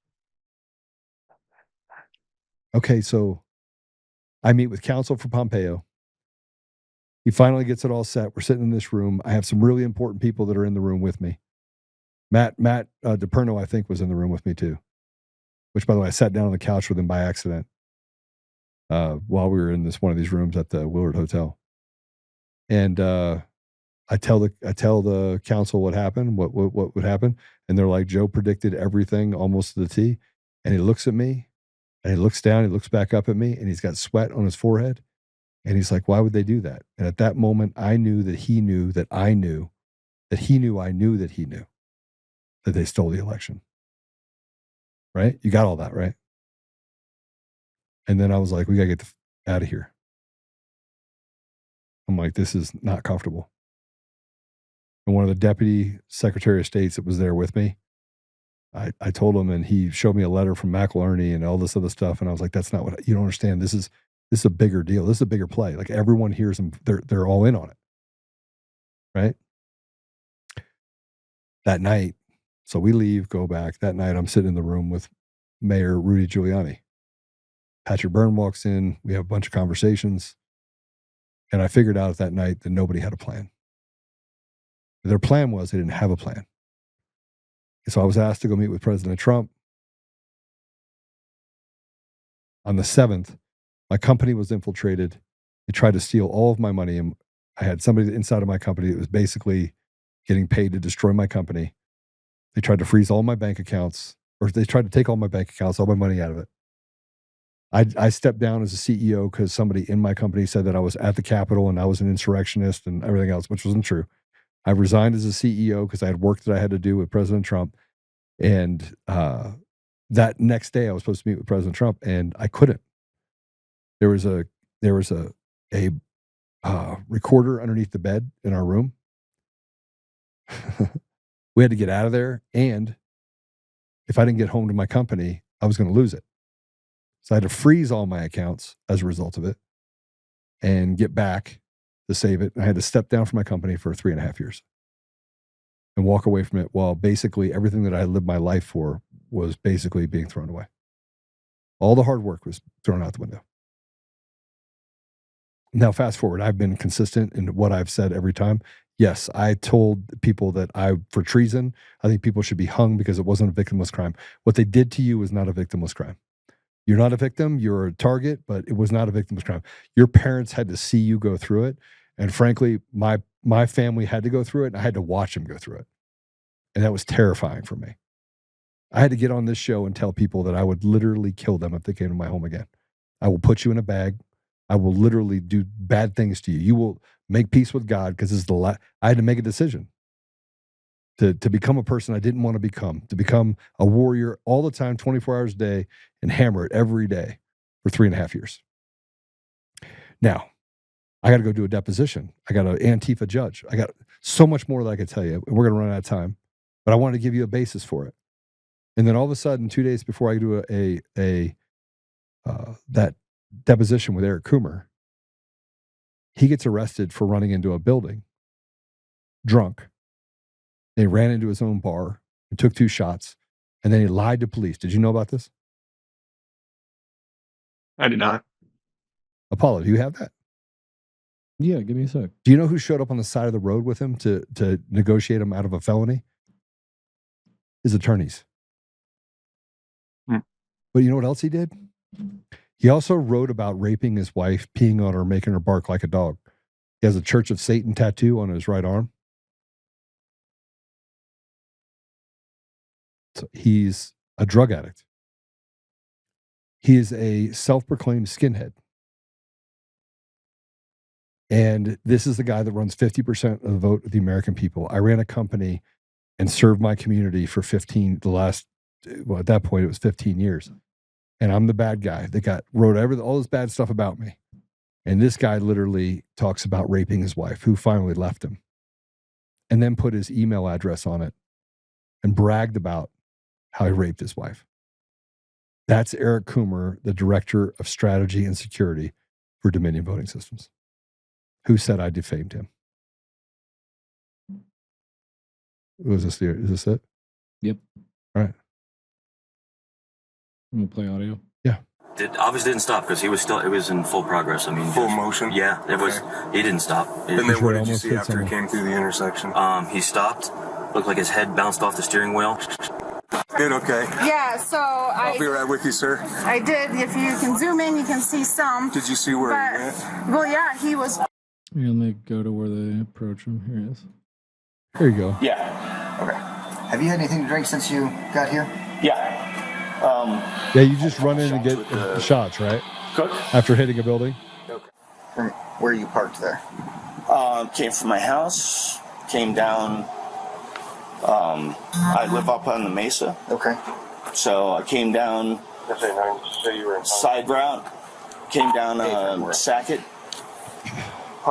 Okay, so I meet with counsel for Pompeo. He finally gets it all set. We're sitting in this room. I have some really important people that are in the room with me. Matt DePerno, I think, was in the room with me too. Which, by the way, I sat down on the couch with him by accident while we were in one of these rooms at the Willard Hotel. And I tell the council what happened, what would happen, and they're like, Joe predicted everything almost to the T. And he looks at me, and he looks down, he looks back up at me, and he's got sweat on his forehead. And he's like, why would they do that? And at that moment, I knew that he knew that I knew that he knew I knew that he knew that they stole the election. Right? You got all that, right? And then I was like, we got to get out of here. I'm like, this is not comfortable. And one of the deputy secretary of states that was there with me, I told him, and he showed me a letter from McIlerney and all this other stuff. And I was like, that's not what you don't understand. This is a bigger deal. This is a bigger play. Like everyone hears them. They're all in on it. Right? That night, so we leave, go back. That night, I'm sitting in the room with Mayor Rudy Giuliani. Patrick Byrne walks in. We have a bunch of conversations. And I figured out that night that nobody had a plan. Their plan was they didn't have a plan. And so I was asked to go meet with President Trump. On the 7th, my company was infiltrated. They tried to steal all of my money. And I had somebody inside of my company that was basically getting paid to destroy my company. They tried to freeze all my bank accounts, or they tried to take all my bank accounts, all my money out of it. I stepped down as a CEO because somebody in my company said that I was at the Capitol and I was an insurrectionist and everything else, which wasn't true. I resigned as a CEO because I had work that I had to do with President Trump. And that next day I was supposed to meet with President Trump and I couldn't. There was a recorder underneath the bed in our room. We had to get out of there. And if I didn't get home to my company, I was going to lose it. So I had to freeze all my accounts as a result of it and get back to save it. And I had to step down from my company for 3.5 years and walk away from it while basically everything that I had lived my life for was basically being thrown away. All the hard work was thrown out the window. Now, fast forward, I've been consistent in what I've said every time. Yes, I told people that for treason, I think people should be hung because it wasn't a victimless crime. What they did to you was not a victimless crime. You're not a victim, you're a target, but it was not a victimless crime. Your parents had to see you go through it. And frankly, my family had to go through it, and I had to watch them go through it. And that was terrifying for me. I had to get on this show and tell people that I would literally kill them if they came to my home again. I will put you in a bag. I will literally do bad things to you. You will make peace with God because this is I had to make a decision to become a person I didn't want to become a warrior all the time, 24 hours a day, and hammer it every day for 3.5 years. Now, I got to go do a deposition. I got an ANTIFA judge. I got so much more that I could tell you. We're going to run out of time, but I wanted to give you a basis for it. And then all of a sudden, 2 days before I do that deposition with Eric Coomer, he gets arrested for running into a building drunk. They ran into his own bar and took 2 shots, and then he lied to police. Did you know about this? I did not. Apollo, do you have that? Yeah, give me a sec. Do you know who showed up on the side of the road with him to negotiate him out of a felony? His attorneys. But you know what else he did? He also wrote about raping his wife, peeing on her, making her bark like a dog. He has a Church of Satan tattoo on his right arm. So he's a drug addict. He is a self-proclaimed skinhead. And this is the guy that runs 50% of the vote of the American people. I ran a company and served my community for at that point, it was 15 years. And I'm the bad guy that wrote all this bad stuff about me. And this guy literally talks about raping his wife, who finally left him, and then put his email address on it and bragged about how he raped his wife. That's Eric Coomer, the Director of Strategy and Security for Dominion Voting Systems, who said I defamed him. Is this it? Yep. All right. I'm going to play audio. Yeah. It obviously didn't stop because it was in full progress. I mean, full motion? Yeah, it was. He didn't stop. And then what did you see after he came through the intersection? He stopped. Looked like his head bounced off the steering wheel. Did okay. Yeah, so I'll be right with you, sir. I did. If you can zoom in, you can see some. Did you see where he went? Well, yeah, he was. Here, let me go to where they approach him. Here it is. There you go. Yeah. Okay. Have you had anything to drink since you got here? Yeah. Yeah, you just run in and get the shots, right? Good. After hitting a building? Okay. From where you parked there? Came from my house, came down. I live up on the mesa. Okay. So I came down side route, came down Sackett.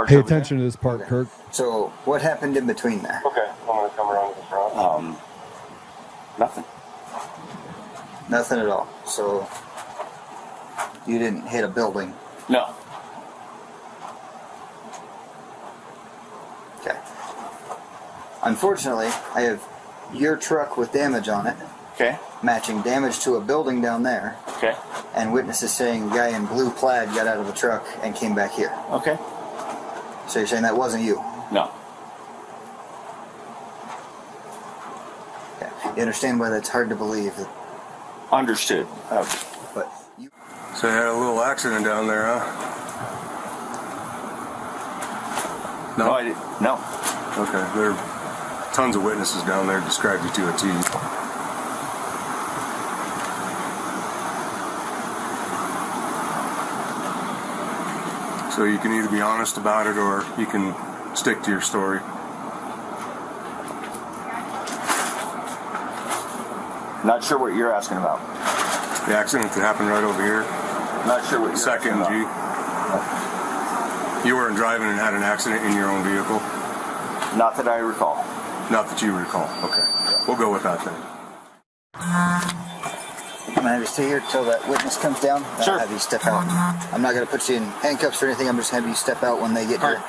Pay attention to this part, Kirk. So what happened in between there? Okay, I'm going to come around to the front. Nothing. Nothing at all. So you didn't hit a building? No. Okay. Unfortunately, I have your truck with damage on it. Okay. Matching damage to a building down there. Okay. And witnesses saying the guy in blue plaid got out of the truck and came back here. Okay. So you're saying that wasn't you? No. Okay. You understand why that's hard to believe? Understood. But you... So you had a little accident down there, huh? No, I didn't. No. Okay. There are tons of witnesses down there described you to a T. So you can either be honest about it or you can stick to your story. Not sure what you're asking about. The accident that happened right over here. Not sure what you're Second asking G. about. You weren't driving and had an accident in your own vehicle? Not that I recall. Not that you recall. Okay. We'll go with that then. I'm going to have you stay here till that witness comes down. Sure. I'll have you step out. I'm not going to put you in handcuffs or anything. I'm just going to have you step out when they get here.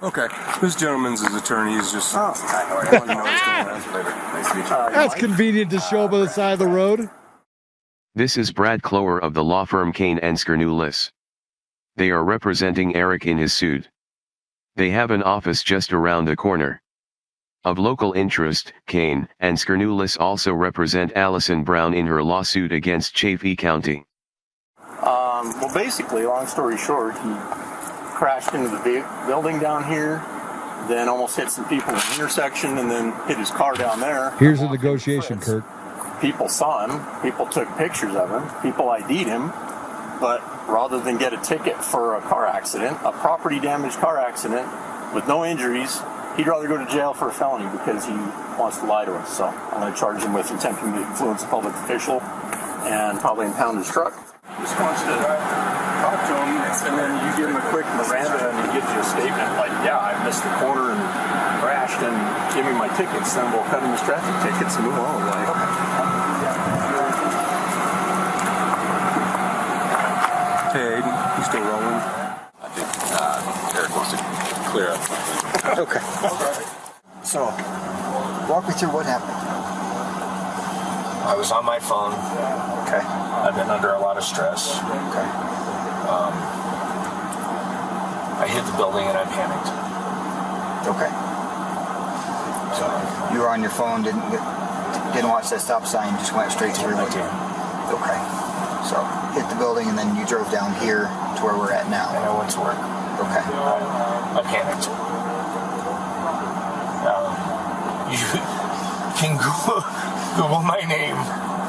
Okay. This gentleman's his attorney. He's just... Oh. That's convenient to show up on the side of the road. This is Brad Clower of the law firm Kane & Skernoulis. They are representing Eric in his suit. They have an office just around the corner. Of local interest, Kane & Skernoulis also represent Allison Brown in her lawsuit against Chaffee County. Well, basically, long story short, he crashed into the building down here, then almost hit some people in the intersection, and then hit his car down there. Here's a negotiation, Kirk. People saw him, people took pictures of him, people ID'd him, but rather than get a ticket for a car accident, a property damage car accident with no injuries, he'd rather go to jail for a felony because he wants to lie to us. So I'm going to charge him with attempting to influence a public official and probably impound his truck. Just wants to talk to him, and then you give him a quick Miranda, and he gives you a statement like, yeah, I missed the corner and crashed, and give me my tickets, then we'll cut him his traffic tickets and move on. Like, Hey, Aiden, you still rolling? I think Eric wants to clear up. Okay. So, walk me through what happened. I was on my phone. Okay. I've been under a lot of stress. Okay. I hit the building and I panicked. Okay. So you were on your phone, didn't watch that stop sign, just went straight through. I did. Okay. So hit the building and then you drove down here to where we're at now. And I went to work. Okay. I panicked. You can Google my name.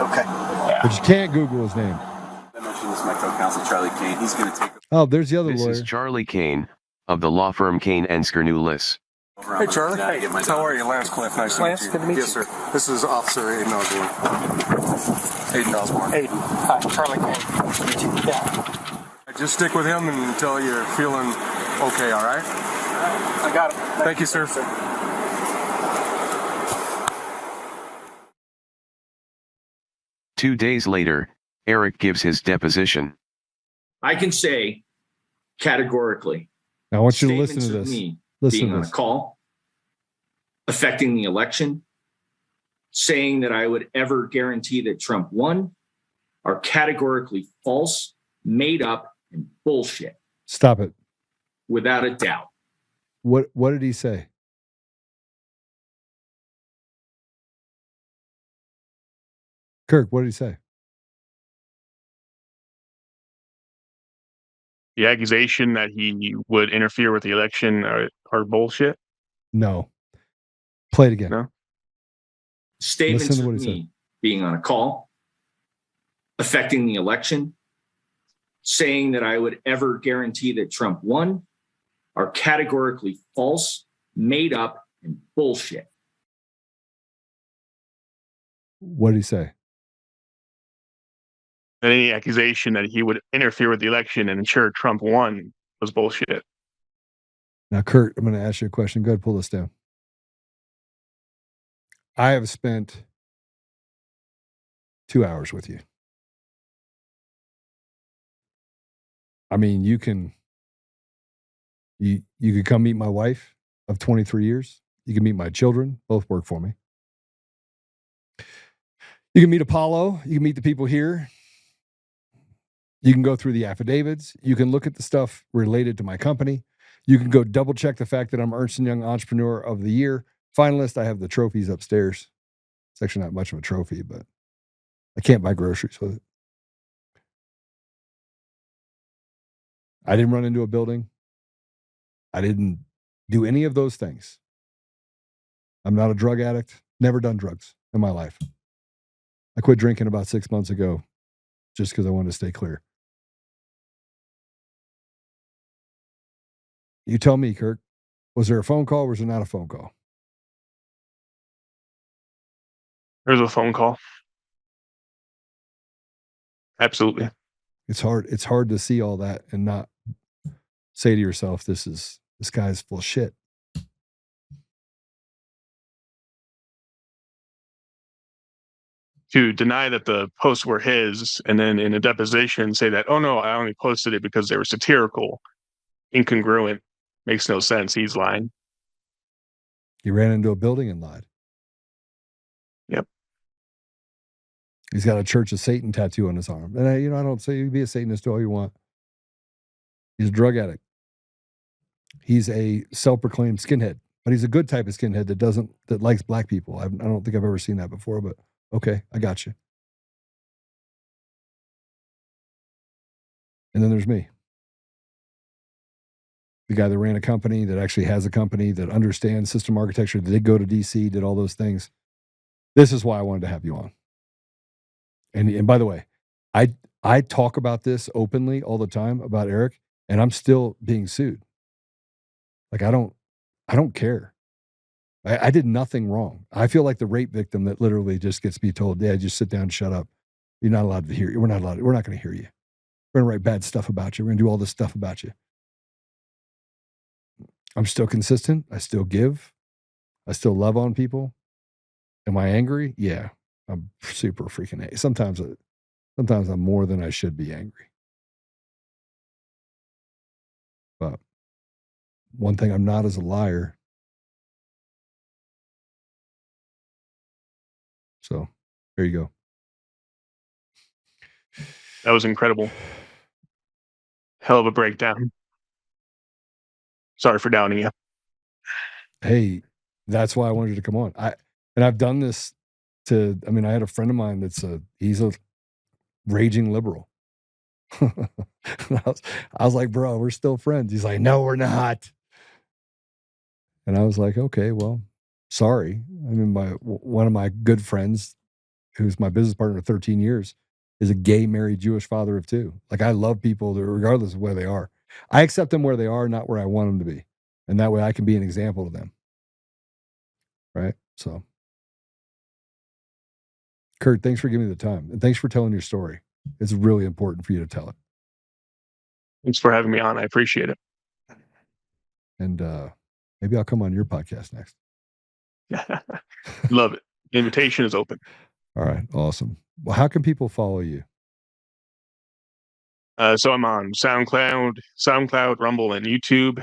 Okay. Yeah. But you can't Google his name. I mentioned this to my co-counsel, Charlie Kane. He's going to take... Oh, there's the other This lawyer. is Charlie Kane of the law firm Kane and Skirnulis. Hey, Charlie. Hey, how are you? Lance Cliff. Nice to meet you. Good to meet you. Yes, sir. This is Officer Aiden Osborne. Aiden Osborne. Aiden. Hi, Charlie Kane. Nice to meet you. Yeah. Just stick with him until you're feeling okay, all right? I got it. Thank you, sir. 2 days later, Eric gives his deposition. I can say categorically. Now, I want you to listen to statements of this. me Listen being to on this. a call, affecting the election, saying that I would ever guarantee that Trump won are categorically false, made up, and bullshit. Stop it. Without a doubt. What did he say? Kirk, what did he say? The accusation that he would interfere with the election are bullshit. No. Play it again. No. Statements Listen to of what he me being on a call, affecting the election, saying that I would ever guarantee that Trump won are categorically false, made up, and bullshit. What did he say? And any accusation that he would interfere with the election and ensure Trump won was bullshit. Now, Kurt, I'm going to ask you a question. Go ahead, pull this down. I have spent 2 hours with you. I mean, you could come meet my wife of 23 years. You can meet my children. Both work for me. You can meet Apollo. You can meet the people here. You can go through the affidavits. You can look at the stuff related to my company. You can go double check the fact that I'm Ernst & Young Entrepreneur of the Year finalist. I have the trophies upstairs. It's actually not much of a trophy, but I can't buy groceries with it. I didn't run into a building. I didn't do any of those things. I'm not a drug addict. Never done drugs in my life. I quit drinking about 6 months ago just because I wanted to stay clear. You tell me, Kirk, was there a phone call or was there not a phone call? There's a phone call. Absolutely. It's hard to see all that and not say to yourself, this guy's full of shit. To deny that the posts were his and then in a deposition say that, oh no, I only posted it because they were satirical, incongruent, makes no sense. He's lying. He ran into a building and lied. Yep. He's got a Church of Satan tattoo on his arm. And I don't say you can be a Satanist all you want. He's a drug addict. He's a self-proclaimed skinhead, but he's a good type of skinhead that likes black people. I don't think I've ever seen that before, but okay, I got you. And then there's me. The guy that ran a company, that actually has a company, that understands system architecture, that did go to DC, did all those things. This is why I wanted to have you on. And by the way, I talk about this openly all the time about Eric, and I'm still being sued. Like, I don't care. I did nothing wrong. I feel like the rape victim that literally just gets to be told, yeah, just sit down, shut up. You're not allowed to hear you. We're not going to hear you. We're going to write bad stuff about you. We're going to do all this stuff about you. I'm still consistent. I still give. I still love on people. Am I angry? Yeah. I'm super freaking angry. Sometimes I'm more than I should be angry. But one thing I'm not is a liar. So there you go. That was incredible. Hell of a breakdown. Sorry for doubting you. Hey, that's why I wanted you to come on. I've done this I had a friend of mine he's a raging liberal. I was like, bro, we're still friends. He's like, no, we're not. And I was like, okay, well, sorry. One of my good friends, who's my business partner for 13 years, is a gay married Jewish father of 2. Like, I love people regardless of where they are. I accept them where they are, not where I want them to be. And that way I can be an example to them. Right? So, Kurt, thanks for giving me the time. And thanks for telling your story. It's really important for you to tell it. Thanks for having me on. I appreciate it. And maybe I'll come on your podcast next. Love it. The invitation is open. All right. Awesome. Well, how can people follow you? So I'm on SoundCloud, Rumble, and YouTube.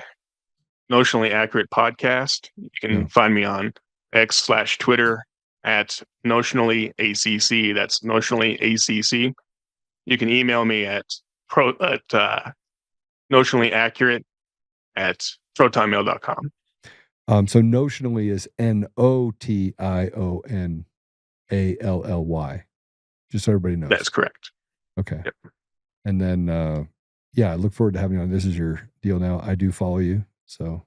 Notionally Accurate Podcast. You can find me on X/Twitter at Notionally ACC. That's Notionally ACC. You can email me at notionallyaccurate@protonmail.com. So Notionally is NOTIONALLY. Just so everybody knows. That's correct. Okay. Yep. And then, I look forward to having you on. This is your deal now. I do follow you. So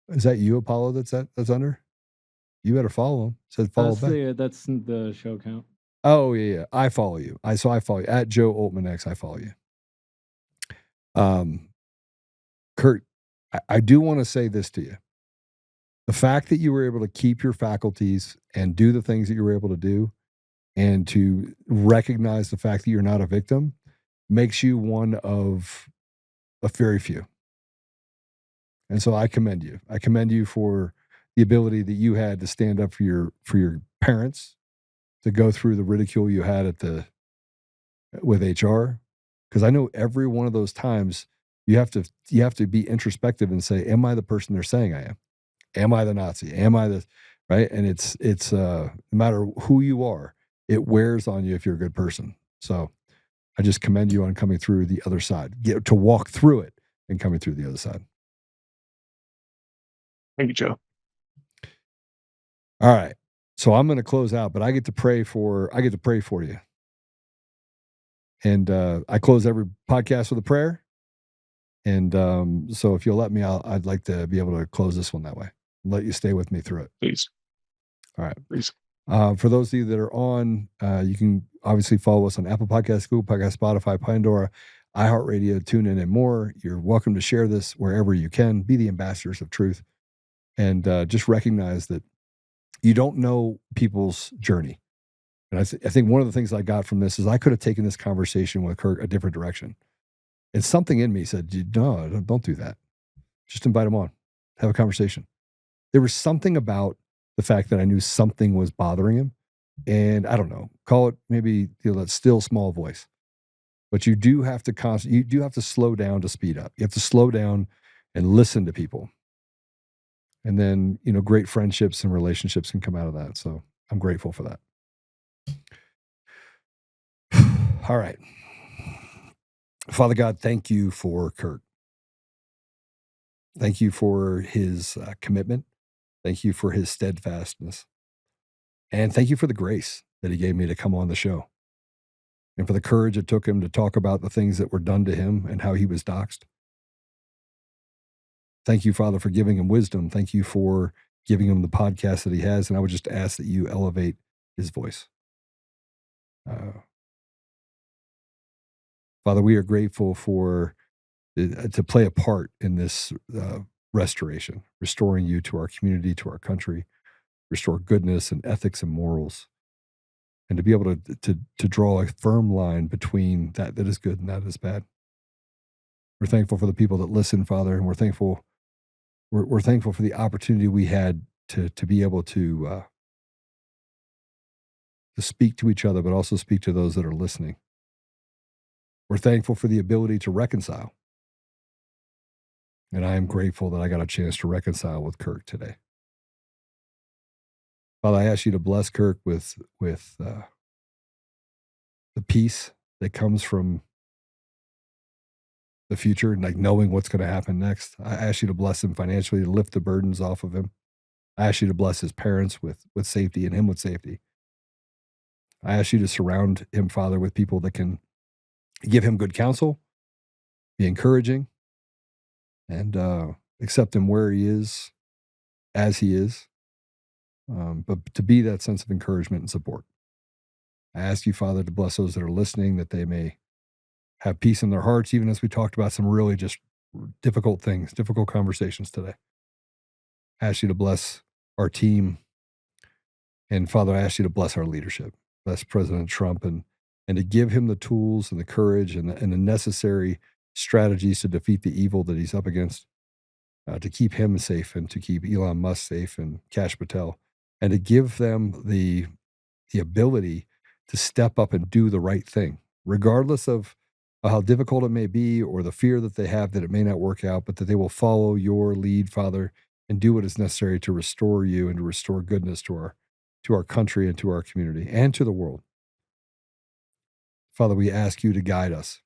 is that you, Apollo, that's under? You better follow him. It says follow back. That's the show count. Oh, yeah. I follow you. I follow you. At Joe Oltmann X, I follow you. Kurt, I do want to say this to you. The fact that you were able to keep your faculties and do the things that you were able to do, and to recognize the fact that you're not a victim, makes you one of a very few. And so I commend you. I commend you for the ability that you had to stand up for your parents, to go through the ridicule you had with HR. Because I know every one of those times you have to be introspective and say, am I the person they're saying I am? Am I the Nazi? Am I the right? And it's no matter who you are, it wears on you if you're a good person. So I just commend you on coming through the other side, to walk through it and coming through the other side. Thank you, Joe. All right. So I'm going to close out, but I get to pray for you. And I close every podcast with a prayer. And so if you'll let me, I'd like to be able to close this one that way. Let you stay with me through it. Please. All right. Please. For those of you that are on, you can obviously follow us on Apple Podcasts, Google Podcasts, Spotify, Pandora, iHeartRadio, TuneIn, and more. You're welcome to share this wherever you can. Be the ambassadors of truth. And just recognize that you don't know people's journey. And I think one of the things I got from this is I could have taken this conversation with Kirk a different direction. And something in me said, no, don't do that. Just invite him on. Have a conversation. There was something about the fact that I knew something was bothering him. And I don't know, call it maybe that still small voice. But you do have to slow down to speed up. You have to slow down and listen to people. And then, great friendships and relationships can come out of that. So I'm grateful for that. All right. Father God, thank you for Kirk. Thank you for his commitment. Thank you for his steadfastness. And thank you for the grace that he gave me to come on the show. And for the courage it took him to talk about the things that were done to him and how he was doxxed. Thank you, Father, for giving him wisdom. Thank you for giving him the podcast that he has. And I would just ask that you elevate his voice. Father, we are grateful to play a part in this restoration, restoring you to our community, to our country, restore goodness and ethics and morals, and to be able to draw a firm line between that is good and that is bad. We're thankful for the people that listen, Father, and we're thankful for the opportunity we had to be able to speak to each other, but also speak to those that are listening. We're thankful for the ability to reconcile. And I am grateful that I got a chance to reconcile with Kirk today. Father, I ask you to bless Kirk with the peace that comes from the future, like knowing what's going to happen next. I ask you to bless him financially, to lift the burdens off of him. I ask you to bless his parents with safety and him with safety. I ask you to surround him, Father, with people that can give him good counsel, be encouraging, and accept him where he is, as he is, but to be that sense of encouragement and support. I ask you, Father, to bless those that are listening, that they may have peace in their hearts, even as we talked about some really just difficult things, difficult conversations today. I ask you to bless our team. And Father, I ask you to bless our leadership, bless President Trump, and to give him the tools and the courage and the necessary strategies to defeat the evil that he's up against, to keep him safe and to keep Elon Musk safe and Kash Patel, and to give them the ability to step up and do the right thing, regardless of how difficult it may be or the fear that they have that it may not work out, but that they will follow your lead, Father, and do what is necessary to restore you and to restore goodness to our country and to our community and to the world. Father, we ask you to guide us,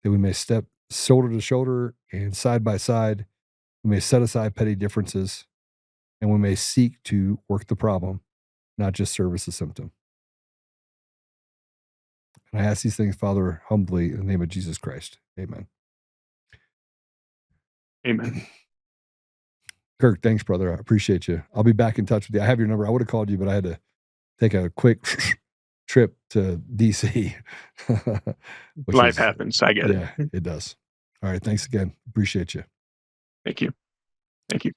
that we may step shoulder to shoulder and side by side. We may set aside petty differences, and we may seek to work the problem, not just service the symptom. And I ask these things, Father, humbly in the name of Jesus Christ. Amen. Amen. Kirk, thanks, brother. I appreciate you. I'll be back in touch with you. I have your number. I would have called you, but I had to take a quick trip to DC. Life happens. I get it. Yeah, it does. All right. Thanks again. Appreciate you. Thank you. Thank you.